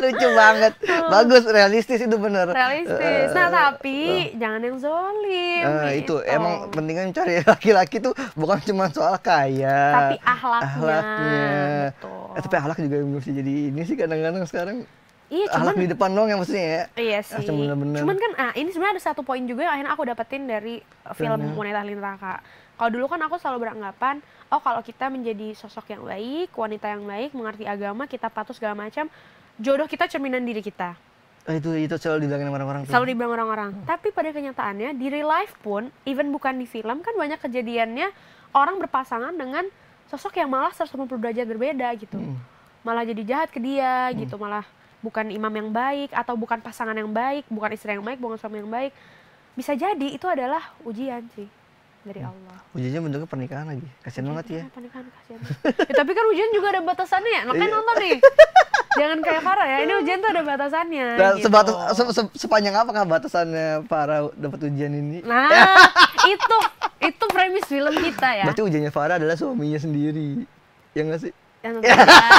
[SPEAKER 2] Lucu banget. Bagus, realistis itu bener.
[SPEAKER 1] Realistis. Nah tapi jangan yang zolim.
[SPEAKER 2] Itu emang pentingnya cari laki-laki tuh bukan cuma soal kaya,
[SPEAKER 1] tapi akhlaknya.
[SPEAKER 2] Tapi akhlak juga mesti jadi ini sih kadang-kadang sekarang.
[SPEAKER 1] Iya,
[SPEAKER 2] akhlak di depan dong yang mestinya ya.
[SPEAKER 1] Iya sih. Cuman kan ini sebenarnya ada satu poin juga yang akhirnya aku dapetin dari film Wanita Ahli Neraka. Kalau dulu kan aku selalu beranggapan, kalau kita menjadi sosok yang baik, wanita yang baik, mengerti agama, kita patuh segala macam, jodoh kita cerminan diri kita.
[SPEAKER 2] Itu selalu dibilangin orang-orang tuh.
[SPEAKER 1] Selalu dibilang orang-orang. Tapi pada kenyataannya di real life pun, even bukan di film, kan banyak kejadiannya orang berpasangan dengan sosok yang malah 180 derajat berbeda gitu. Malah jadi jahat ke dia gitu, malah bukan imam yang baik, atau bukan pasangan yang baik, bukan istri yang baik, bukan suami yang baik. Bisa jadi itu adalah ujian sih dari Allah.
[SPEAKER 2] Ujiannya bentuknya pernikahan lagi. Kasian banget ya.
[SPEAKER 1] Pernikahan kasian. Tapi kan ujian juga ada batasannya ya. Makanya nonton nih. Jangan kayak Farah ya. Ini ujian tuh ada batasannya.
[SPEAKER 2] Nah, gitu. Sepanjang apakah batasannya Farah dapat ujian ini?
[SPEAKER 1] Nah, itu premis film kita ya.
[SPEAKER 2] Berarti ujiannya Farah adalah suaminya sendiri. Ya nggak sih?
[SPEAKER 1] Ya, nonton aja.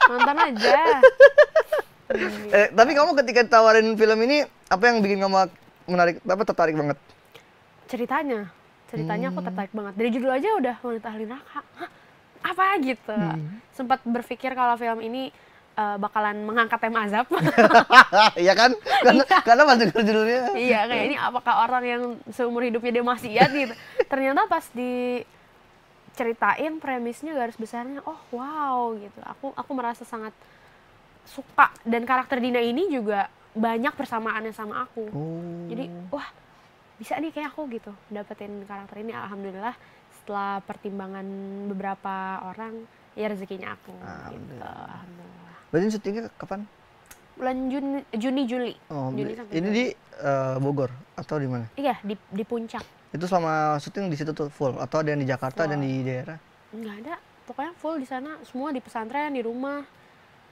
[SPEAKER 1] Nonton aja.
[SPEAKER 2] Tapi kamu ketika tawarin film ini, apa yang bikin kamu tertarik banget?
[SPEAKER 1] Ceritanya aku tertarik banget. Dari judul aja udah Wanita Ahli Neraka. Apa gitu. Sempat berpikir kalau film ini bakalan mengangkat tema azab.
[SPEAKER 2] Iya kan? Karena pas denger judulnya.
[SPEAKER 1] Iya, kayak ini apakah orang yang seumur hidupnya dia maksiat gitu. Ternyata pas diceritain premisnya, garis besarnya, wow gitu. Aku merasa sangat suka, dan karakter Dina ini juga banyak persamaannya sama aku. Jadi bisa nih kayak aku gitu dapetin karakter ini. Alhamdulillah setelah pertimbangan beberapa orang ya rezekinya aku gitu. Alhamdulillah.
[SPEAKER 2] Berarti syutingnya kapan?
[SPEAKER 1] Bulan Juni Juli.
[SPEAKER 2] Juni sampai ini di Bogor atau di mana?
[SPEAKER 1] Iya, di Puncak.
[SPEAKER 2] Itu selama syuting di situ tuh full atau ada yang di Jakarta dan di daerah?
[SPEAKER 1] Enggak ada, pokoknya full di sana, semua di pesantren, di rumah,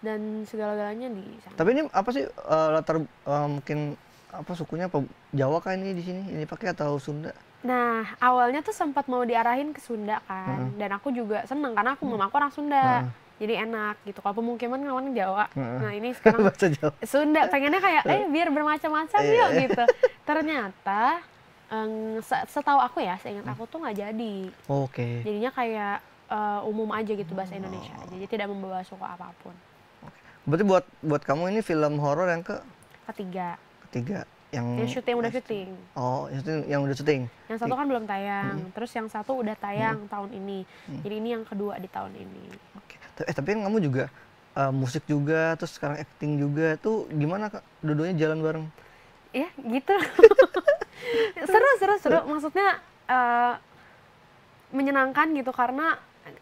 [SPEAKER 1] dan segala-galanya di sana. Tapi
[SPEAKER 2] ini apa sih latar mungkin apa sukunya, apa Jawa kah ini di sini ini pakai atau Sunda?
[SPEAKER 1] Nah, awalnya tuh sempat mau diarahin ke Sunda kan. Dan aku juga seneng karena mama aku orang Sunda. Jadi enak gitu. Kalau pemukiman kan orang Jawa. Nah, ini sekarang
[SPEAKER 2] bahasa Jawa.
[SPEAKER 1] Sunda, pengennya kayak biar bermacam-macam yuk gitu. Ternyata setahu aku ya, seingat aku tuh nggak jadi. Jadinya kayak umum aja gitu bahasa Indonesia. Jadi tidak membawa suku apapun.
[SPEAKER 2] Berarti buat kamu ini film horor yang ketiga yang
[SPEAKER 1] syuting udah syuting.
[SPEAKER 2] Yang udah syuting.
[SPEAKER 1] Yang satu kan belum tayang, terus yang satu udah tayang tahun ini. Jadi ini yang kedua di tahun ini.
[SPEAKER 2] Tapi kan kamu juga musik juga, terus sekarang acting juga, tuh gimana Kak? Dua-duanya jalan bareng?
[SPEAKER 1] Ya gitu. seru. Maksudnya menyenangkan gitu, karena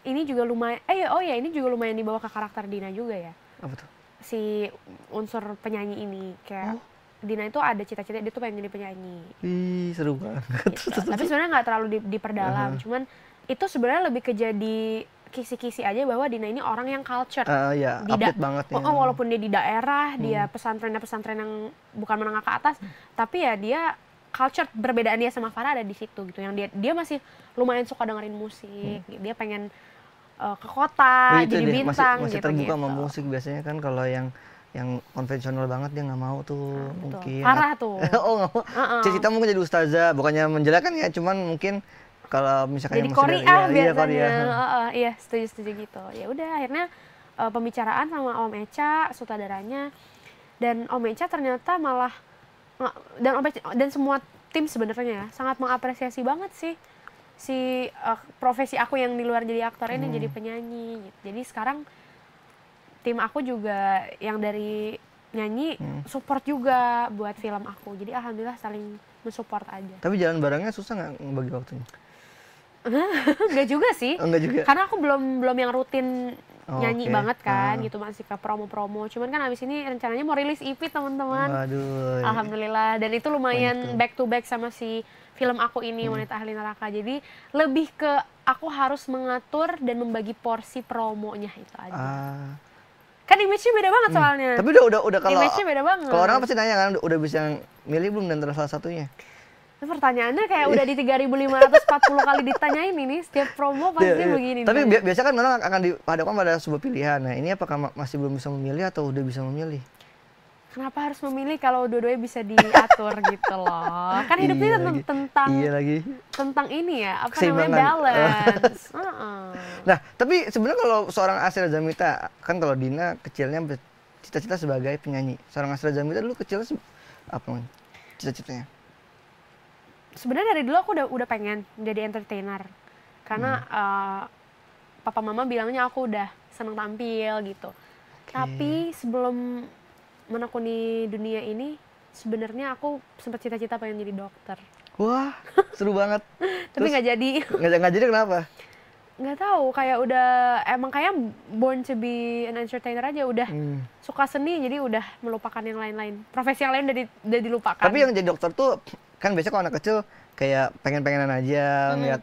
[SPEAKER 1] ini juga lumayan, oh ya ini juga lumayan dibawa ke karakter Dina juga ya.
[SPEAKER 2] Apa tuh?
[SPEAKER 1] Si unsur penyanyi ini, kayak Dina itu ada cita-cita dia tuh pengen jadi penyanyi.
[SPEAKER 2] Ih, seru banget.
[SPEAKER 1] Gitu. Tapi sebenarnya nggak terlalu diperdalam, cuman itu sebenarnya lebih ke jadi kisi-kisi aja bahwa Dina ini orang yang culture.
[SPEAKER 2] Ya, update banget ya.
[SPEAKER 1] Walaupun dia di daerah, dia pesantren yang bukan menengah ke atas, tapi ya dia culture, perbedaan dia sama Farah ada di situ gitu. Yang dia masih lumayan suka dengerin musik, dia pengen ke kota, jadi bintang
[SPEAKER 2] masih
[SPEAKER 1] gitu.
[SPEAKER 2] Terbuka sama musik biasanya kan. Kalau yang konvensional banget dia nggak mau tuh, mungkin.
[SPEAKER 1] Farah tuh.
[SPEAKER 2] Oh nggak mau. Cita-cita mungkin jadi ustazah, bukannya menjelekan ya, cuman mungkin kalau misalkan
[SPEAKER 1] jadi Korea biasanya. Iya, setuju gitu. Ya udah akhirnya pembicaraan sama Om Echa, sutradaranya, dan Om Echa ternyata malah dan semua tim sebenarnya ya sangat mengapresiasi banget sih si profesi aku yang di luar jadi aktor ini jadi penyanyi gitu. Jadi sekarang tim aku juga yang dari nyanyi support juga buat film aku. Jadi alhamdulillah saling mensupport aja.
[SPEAKER 2] Tapi jalan barengnya susah nggak bagi waktunya?
[SPEAKER 1] Enggak juga sih.
[SPEAKER 2] Enggak juga.
[SPEAKER 1] Karena aku belum yang rutin nyanyi banget kan gitu, masih ke promo-promo. Cuman kan abis ini rencananya mau rilis EP teman-teman.
[SPEAKER 2] Waduh.
[SPEAKER 1] Alhamdulillah, dan itu lumayan back to back sama si film aku ini Wanita Ahli Neraka. Jadi lebih ke aku harus mengatur dan membagi porsi promonya itu aja. Kan image-nya beda banget soalnya.
[SPEAKER 2] Tapi udah kalau
[SPEAKER 1] image-nya beda banget.
[SPEAKER 2] Kalau orang pasti nanya kan udah bisa milih belum dan salah satunya.
[SPEAKER 1] Itu pertanyaannya kayak udah di 3.540 kali ditanyain ini, setiap promo pasti begini.
[SPEAKER 2] Tapi biasa kan orang akan dihadapkan pada sebuah pilihan. Nah ini apakah masih belum bisa memilih atau udah bisa memilih?
[SPEAKER 1] Kenapa harus memilih kalau dua-duanya bisa diatur gitu loh? Kan hidup ini tentang ini ya, apa namanya, balance.
[SPEAKER 2] Nah tapi sebenarnya kalau seorang Asri Razamita, kan kalau Dina kecilnya cita-cita sebagai penyanyi. Seorang Asri Razamita dulu kecilnya apa cita-citanya?
[SPEAKER 1] Sebenarnya dari dulu aku udah pengen jadi entertainer, karena papa mama bilangnya aku udah seneng tampil gitu. Tapi sebelum menekuni dunia ini, sebenarnya aku sempat cita-cita pengen jadi dokter.
[SPEAKER 2] Wah, seru banget.
[SPEAKER 1] Tapi nggak jadi.
[SPEAKER 2] Nggak jadi kenapa?
[SPEAKER 1] Nggak tahu, kayak emang kayak born to be an entertainer aja, udah suka seni, jadi udah melupakan yang lain-lain. Profesi yang lain udah dilupakan.
[SPEAKER 2] Tapi yang jadi dokter tuh kan biasanya kalau anak kecil kayak pengen-pengenan aja, ngeliat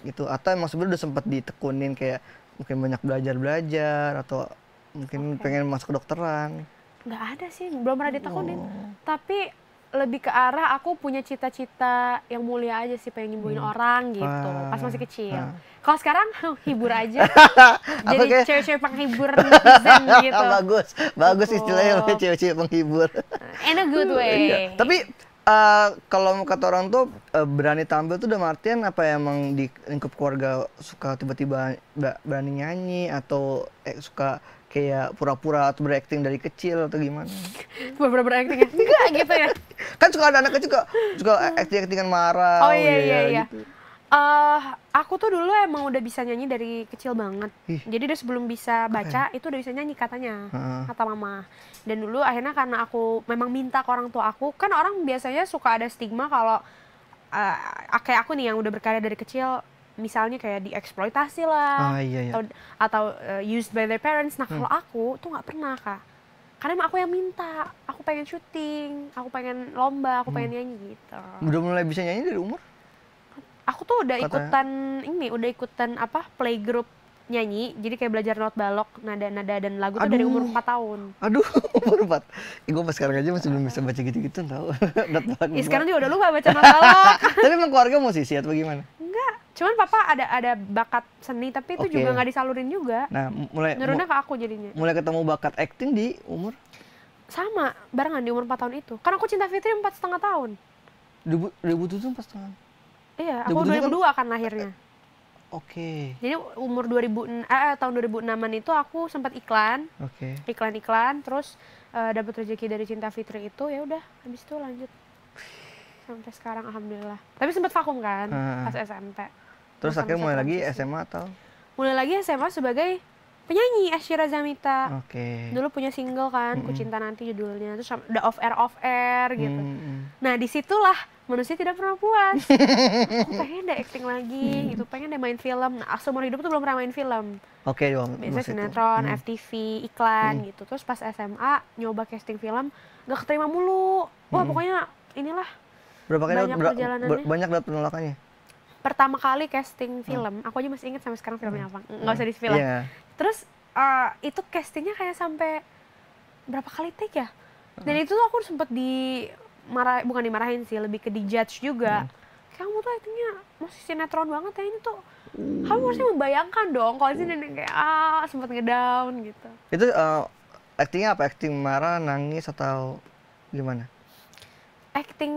[SPEAKER 2] gitu. Atau emang sebenarnya udah sempat ditekunin kayak mungkin banyak belajar atau mungkin pengen masuk kedokteran.
[SPEAKER 1] Nggak ada sih, belum pernah ditekunin. Tapi lebih ke arah aku punya cita-cita yang mulia aja sih, pengen nyembuhin orang gitu pas masih kecil. Kalau sekarang hibur aja. Jadi cewek-cewek penghibur netizen gitu.
[SPEAKER 2] Bagus istilahnya cewek-cewek penghibur.
[SPEAKER 1] In a good way.
[SPEAKER 2] Tapi kalau kata orang tuh berani tampil tuh udah artian apa emang di lingkup keluarga suka tiba-tiba berani nyanyi atau suka kayak pura-pura atau berakting dari kecil atau gimana?
[SPEAKER 1] Pura-pura berakting ya? Enggak gitu ya?
[SPEAKER 2] Kan suka ada anak kecil suka acting-actingan marah.
[SPEAKER 1] Oh iya. Gitu. Aku tuh dulu emang udah bisa nyanyi dari kecil banget. Jadi udah sebelum bisa baca itu udah bisa nyanyi katanya, kata mama. Dan dulu akhirnya karena aku memang minta ke orang tua aku, kan orang biasanya suka ada stigma kalau kayak aku nih yang udah berkarya dari kecil, misalnya kayak dieksploitasi lah, atau used by their parents. Nah kalau aku tuh nggak pernah Kak, karena emang aku yang minta, aku pengen syuting, aku pengen lomba, aku pengen nyanyi gitu.
[SPEAKER 2] Udah mulai bisa nyanyi dari umur?
[SPEAKER 1] Aku tuh udah ikutan playgroup nyanyi, jadi kayak belajar not balok, nada-nada dan lagu tuh dari umur 4 tahun.
[SPEAKER 2] Aduh, umur 4. Gue pas sekarang aja masih belum bisa baca gitu-gitu tau.
[SPEAKER 1] Sekarang juga udah lupa baca not balok.
[SPEAKER 2] Tapi emang keluarga musisi atau gimana?
[SPEAKER 1] Enggak, cuman papa ada bakat seni, tapi itu juga nggak disalurin juga.
[SPEAKER 2] Nah,
[SPEAKER 1] nurunnya ke aku jadinya.
[SPEAKER 2] Mulai ketemu bakat acting di umur?
[SPEAKER 1] Sama, barengan di umur 4 tahun itu. Kan aku Cinta Fitri 4,5 tahun.
[SPEAKER 2] 2007 4,5 tahun?
[SPEAKER 1] Iya, aku 2002 kan lahirnya. Jadi umur tahun 2006-an itu aku sempat iklan. Iklan-iklan, terus dapat rezeki dari Cinta Fitri itu, ya udah habis itu lanjut sampai sekarang alhamdulillah. Tapi sempat vakum kan pas SMP.
[SPEAKER 2] Terus akhirnya mulai lagi SMA atau?
[SPEAKER 1] Mulai lagi SMA sebagai penyanyi Ashira Zamita.
[SPEAKER 2] Oke.
[SPEAKER 1] Dulu punya single kan, Ku Cinta Nanti judulnya, terus udah off air gitu. Nah disitulah manusia tidak pernah puas. Aku pengen deh acting lagi gitu, pengen deh main film. Nah seumur hidup tuh belum pernah main film.
[SPEAKER 2] Oke dong.
[SPEAKER 1] Biasanya sinetron, FTV, iklan gitu. Terus pas SMA nyoba casting film, gak keterima mulu. Wah pokoknya inilah
[SPEAKER 2] banyak dapet penolakannya.
[SPEAKER 1] Pertama kali casting film, aku aja masih inget sampai sekarang filmnya apa. Nggak usah di-spill. Terus itu castingnya kayak sampai berapa kali take ya? Dan itu tuh aku sempet bukan dimarahin sih, lebih ke dijudge juga. Kamu tuh actingnya masih sinetron banget ya, ini tuh kamu harusnya membayangkan dong kalau sini kayak sempet ngedown gitu.
[SPEAKER 2] Itu actingnya apa? Acting marah, nangis atau gimana?
[SPEAKER 1] Acting,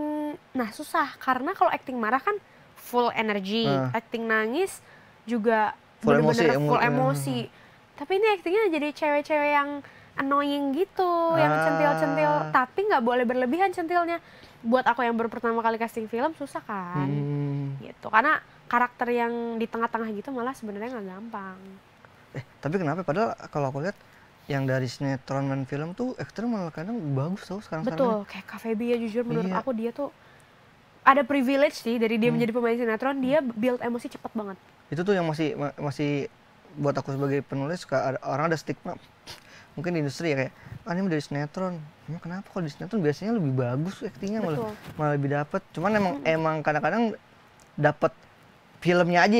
[SPEAKER 1] nah susah karena kalau acting marah kan full energy, acting nangis juga bener-bener full emosi. Tapi ini actingnya jadi cewek-cewek yang annoying gitu, yang centil-centil, tapi nggak boleh berlebihan centilnya. Buat aku yang baru pertama kali casting film susah kan, gitu. Karena karakter yang di tengah-tengah gitu malah sebenarnya nggak gampang.
[SPEAKER 2] Tapi kenapa? Padahal kalau aku lihat yang dari sinetron dan film tuh aktor malah kadang bagus tau sekarang.
[SPEAKER 1] Betul, kayak Kak Feby ya jujur menurut aku dia tuh ada privilege sih dari dia menjadi pemain sinetron, dia build emosi cepet banget.
[SPEAKER 2] Itu tuh yang masih buat aku sebagai penulis suka orang ada stigma mungkin di industri ya kayak ini dari sinetron. Emang kenapa kalau di sinetron biasanya lebih bagus aktingnya malah lebih dapet. Cuman emang kadang-kadang dapet filmnya aja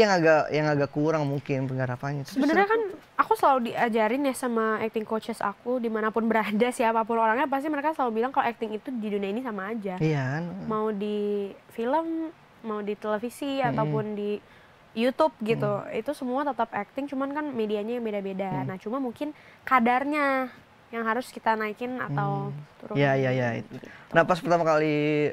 [SPEAKER 2] yang agak kurang mungkin penggarapannya.
[SPEAKER 1] Sebenarnya kan aku selalu diajarin ya sama acting coaches aku dimanapun berada siapapun orangnya pasti mereka selalu bilang kalau acting itu di dunia ini sama aja.
[SPEAKER 2] Iya.
[SPEAKER 1] Mau di film, mau di televisi ataupun di YouTube gitu, itu semua tetap acting, cuman kan medianya yang beda-beda. Nah cuma mungkin kadarnya yang harus kita naikin atau turunin.
[SPEAKER 2] Iya. Gitu. Nah pas pertama kali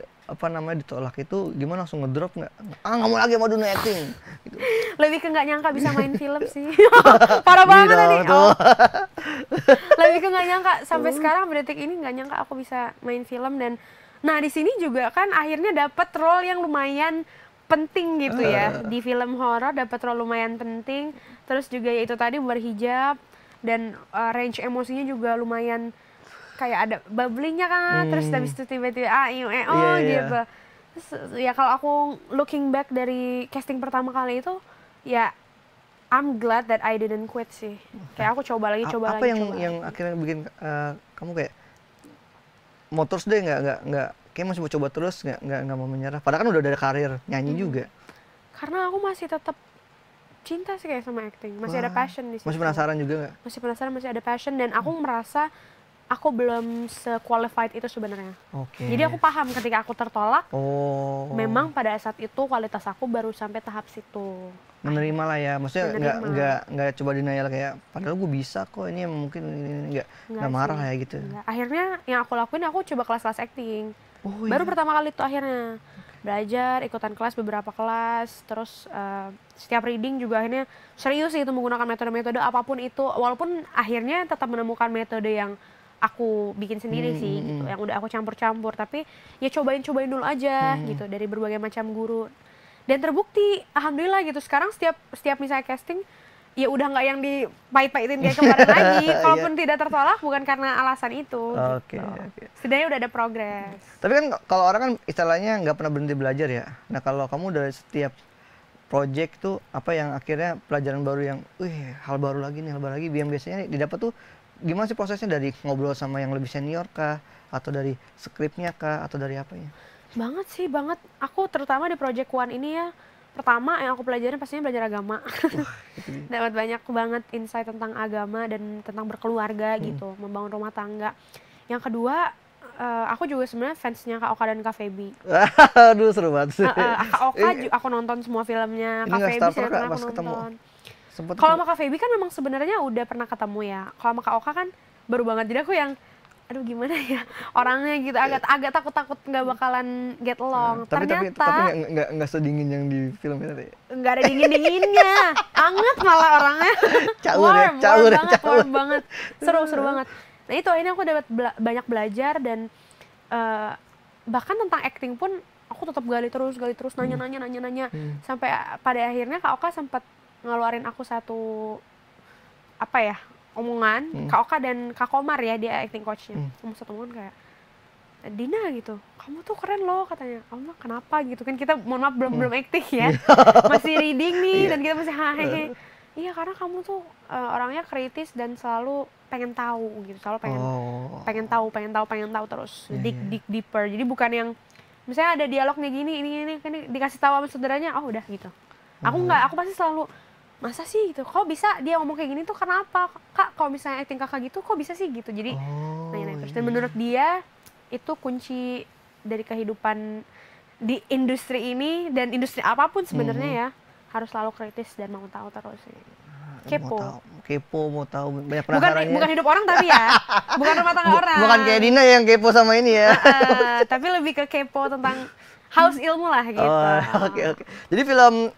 [SPEAKER 2] ditolak itu gimana, langsung ngedrop nggak? Nggak mau lagi mau dunia acting. Gitu.
[SPEAKER 1] Lebih ke nggak nyangka bisa main film sih. Parah banget tadi. Lebih ke nggak nyangka sampai sekarang berdetik ini nggak nyangka aku bisa main film. Dan nah di sini juga kan akhirnya dapat role yang lumayan penting gitu ya, di film horor dapat role lumayan penting. Terus juga ya itu tadi berhijab dan range emosinya juga lumayan kayak ada bubblingnya kan. Terus habis itu tiba-tiba gitu. Terus ya kalau aku looking back dari casting pertama kali itu ya I'm glad that I didn't quit sih. Kayak aku coba lagi.
[SPEAKER 2] Apa yang akhirnya bikin kamu kayak mau terus deh nggak kayak masih mau coba terus nggak mau menyerah, padahal kan udah ada karir nyanyi juga.
[SPEAKER 1] Karena aku masih tetap cinta sih kayak sama acting, masih ada passion di situ.
[SPEAKER 2] Masih penasaran juga nggak?
[SPEAKER 1] Masih penasaran, masih ada passion dan aku merasa aku belum se-qualified itu sebenarnya. Jadi aku paham ketika aku tertolak, memang pada saat itu kualitas aku baru sampai tahap situ.
[SPEAKER 2] Menerima lah ya, maksudnya nggak coba denial kayak padahal gue bisa kok, ini mungkin nggak marah ya gitu.
[SPEAKER 1] Akhirnya yang aku lakuin aku coba kelas-kelas acting. Baru pertama kali itu akhirnya belajar, ikutan kelas beberapa kelas, terus setiap reading juga akhirnya serius itu menggunakan metode-metode apapun itu, walaupun akhirnya tetap menemukan metode yang aku bikin sendiri sih gitu, yang udah aku campur-campur, tapi ya cobain dulu aja gitu dari berbagai macam guru. Dan terbukti alhamdulillah gitu, sekarang setiap misalnya casting ya udah nggak yang dipahit-pahitin kayak kemarin lagi. Kalaupun tidak tertolak bukan karena alasan itu. Gitu. Setidaknya udah ada progres.
[SPEAKER 2] Tapi kan kalau orang kan istilahnya nggak pernah berhenti belajar ya. Nah kalau kamu dari setiap project tuh apa yang akhirnya pelajaran baru yang, hal baru lagi. Yang biasanya didapat tuh gimana sih prosesnya, dari ngobrol sama yang lebih senior kah, atau dari skripnya kah, atau dari apanya?
[SPEAKER 1] Banget. Aku terutama di project One ini ya. Pertama yang aku pelajarin pastinya belajar agama. Dapat banyak banget insight tentang agama dan tentang berkeluarga gitu, membangun rumah tangga. Yang kedua, aku juga sebenarnya fansnya Kak Oka dan Kak Feby.
[SPEAKER 2] Aduh seru banget.
[SPEAKER 1] Kak Oka aku nonton semua filmnya, Kak Feby sinetron aku nonton. Kalau sama Kak Feby kan memang sebenarnya udah pernah ketemu ya. Kalau sama Kak Oka kan baru banget, jadi aku yang aduh gimana ya orangnya gitu, agak takut nggak bakalan get along.
[SPEAKER 2] Tapi nggak sedingin yang di film itu.
[SPEAKER 1] Nggak ada dinginnya, anget malah orangnya. warm banget, seru banget. Nah itu akhirnya aku dapat banyak belajar dan bahkan tentang acting pun aku tetap gali terus nanya sampai pada akhirnya Kak Oka sempat ngeluarin aku satu apa ya, omongan Kak Oka dan Kak Komar ya, dia acting coachnya, ngomong satu omongan kayak, Dina gitu, kamu tuh keren loh katanya. Allah kenapa gitu kan, kita mohon maaf belum acting ya, masih reading nih dan kita masih hahehe. Iya karena kamu tuh orangnya kritis dan selalu pengen tahu gitu, selalu pengen tahu terus, dig deeper. Jadi bukan yang misalnya ada dialognya gini, ini dikasih tahu sama saudaranya, oh udah gitu. Aku nggak, aku pasti selalu, masa sih gitu, kok bisa dia ngomong kayak gini tuh kenapa Kak, kalau misalnya acting kakak gitu kok bisa sih gitu. Jadi nanya terus, dan menurut dia itu kunci dari kehidupan di industri ini dan industri apapun sebenarnya ya, harus selalu kritis dan mau tahu terus.
[SPEAKER 2] Kepo, mau tahu banyak penasarannya. Bukan
[SPEAKER 1] hidup orang tapi ya, bukan rumah tangga orang.
[SPEAKER 2] Bukan kayak Dina yang kepo sama ini ya.
[SPEAKER 1] Tapi lebih ke kepo tentang haus ilmu lah gitu.
[SPEAKER 2] Oke. Jadi film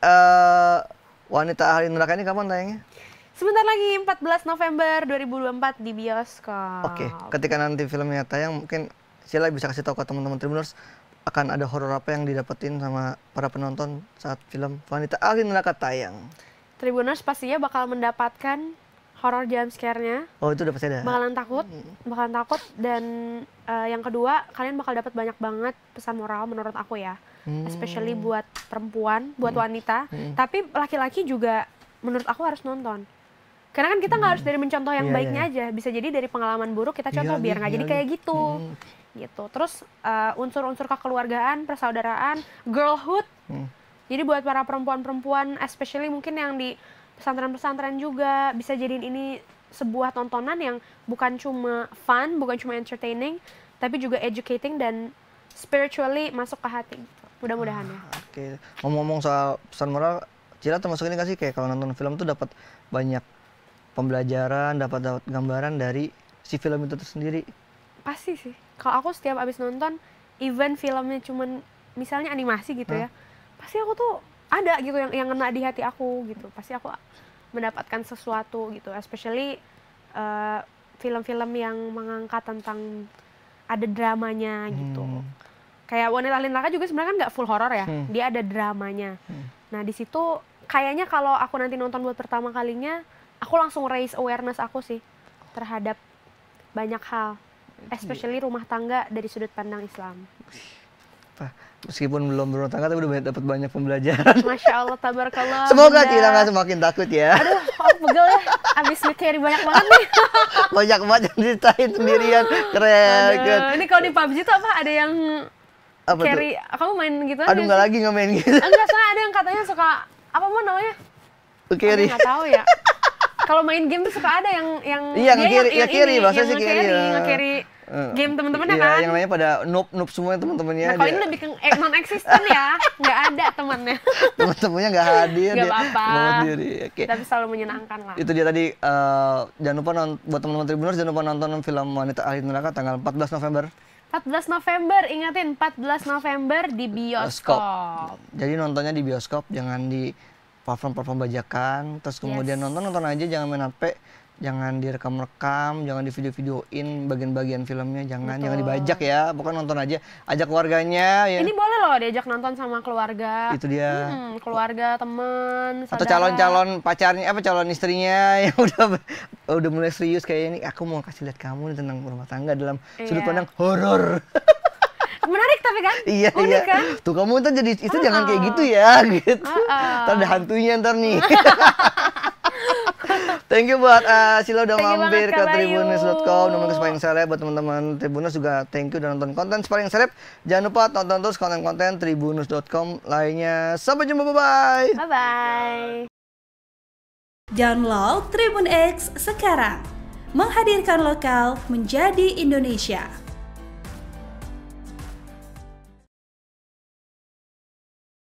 [SPEAKER 2] Wanita Ahli Neraka ini kapan tayangnya?
[SPEAKER 1] Sebentar lagi, 14 November 2024 di bioskop.
[SPEAKER 2] Oke, ketika nanti filmnya tayang mungkin Sila bisa kasih tahu ke teman-teman Tribuners akan ada horor apa yang didapetin sama para penonton saat film Wanita Ahli Neraka tayang.
[SPEAKER 1] Tribuners pastinya bakal mendapatkan horor jump scare-nya.
[SPEAKER 2] Oh, itu udah pasti ada.
[SPEAKER 1] Bakalan takut dan yang kedua kalian bakal dapat banyak banget pesan moral menurut aku ya. Especially buat perempuan, buat wanita, tapi laki-laki juga menurut aku harus nonton. Karena kan kita nggak harus dari mencontoh yang baiknya aja, bisa jadi dari pengalaman buruk kita contoh biar nggak jadi kayak gitu. Gitu. Terus unsur-unsur kekeluargaan, persaudaraan, girlhood. Jadi buat para perempuan-perempuan, especially mungkin yang di pesantren-pesantren juga, bisa jadiin ini sebuah tontonan yang bukan cuma fun, bukan cuma entertaining, tapi juga educating dan spiritually masuk ke hati. Mudah-mudahan ya.
[SPEAKER 2] Oke. Ngomong-ngomong soal pesan moral, Cila termasuk ini nggak sih kayak kalau nonton film tuh dapat banyak pembelajaran, dapat gambaran dari si film itu sendiri?
[SPEAKER 1] Pasti sih. Kalau aku setiap abis nonton, even filmnya cuman misalnya animasi gitu ya, pasti aku tuh ada gitu yang ngena di hati aku gitu. Pasti aku mendapatkan sesuatu gitu. Especially film-film yang mengangkat tentang ada dramanya gitu. Kayak Wanita Ahli Neraka juga sebenarnya kan nggak full horror ya, dia ada dramanya. Nah di situ kayaknya kalau aku nanti nonton buat pertama kalinya, aku langsung raise awareness aku sih terhadap banyak hal, especially rumah tangga dari sudut pandang Islam.
[SPEAKER 2] Meskipun belum berumah tangga tapi udah dapat banyak pembelajaran.
[SPEAKER 1] Masya Allah, tabarakallah.
[SPEAKER 2] Semoga Cila nggak semakin takut ya.
[SPEAKER 1] Aduh, aku pegel ya. Abis carry banyak banget nih.
[SPEAKER 2] Banyak banget yang diceritain sendirian, keren.
[SPEAKER 1] Ini kalau di PUBG tuh apa? Ada yang
[SPEAKER 2] apa
[SPEAKER 1] carry,
[SPEAKER 2] tuh?
[SPEAKER 1] kamu main gitu?
[SPEAKER 2] Aduh, nggak lagi nggak main gitu.
[SPEAKER 1] Enggak, soalnya ada yang katanya suka apa mau namanya?
[SPEAKER 2] Carry.
[SPEAKER 1] Nggak tahu ya. Kalau main game tuh suka ada yang
[SPEAKER 2] iya, carry bahasa sih
[SPEAKER 1] carry game teman-temannya kan.
[SPEAKER 2] Yang lainnya pada noob semua teman-temannya.
[SPEAKER 1] Nah, kalau ini lebih ke non-existent ya, nggak ada temannya.
[SPEAKER 2] Teman-temannya nggak hadir.
[SPEAKER 1] Nggak apa-apa.
[SPEAKER 2] Okay.
[SPEAKER 1] Tapi selalu menyenangkan lah.
[SPEAKER 2] Itu dia tadi, jangan lupa buat teman-teman Tribuners, jangan lupa nonton film Wanita Ahli Neraka tanggal 14 November.
[SPEAKER 1] 14 November, ingatin 14 November di bioskop.
[SPEAKER 2] Jadi nontonnya di bioskop, jangan di platform-platform bajakan. Terus kemudian nonton aja, jangan main HP. Jangan direkam-rekam, jangan di video-videoin bagian-bagian filmnya, jangan dibajak ya. Pokoknya nonton aja, ajak keluarganya ya.
[SPEAKER 1] Ini boleh loh diajak nonton sama keluarga.
[SPEAKER 2] Itu dia.
[SPEAKER 1] Keluarga, teman,
[SPEAKER 2] atau calon-calon pacarnya, calon istrinya yang udah mulai serius kayak ini. Aku mau kasih lihat kamu nih tentang rumah tangga dalam sudut pandang horor.
[SPEAKER 1] Menarik tapi kan?
[SPEAKER 2] Iya.
[SPEAKER 1] Kan?
[SPEAKER 2] Tuh kamu ntar jadi istri jangan kayak gitu ya, gitu. Ntar ada hantunya ntar nih. Thank you buat Sila udah mampir ke tribunnews.com, nomor Sepaling Seleb. Buat teman-teman Tribunnews juga thank you udah nonton konten Sepaling Seleb. Jangan lupa tonton terus konten-konten tribunnews.com lainnya. Sampai jumpa, bye-bye.
[SPEAKER 1] Bye-bye.
[SPEAKER 3] Download Tribun X sekarang. Menghadirkan lokal menjadi Indonesia.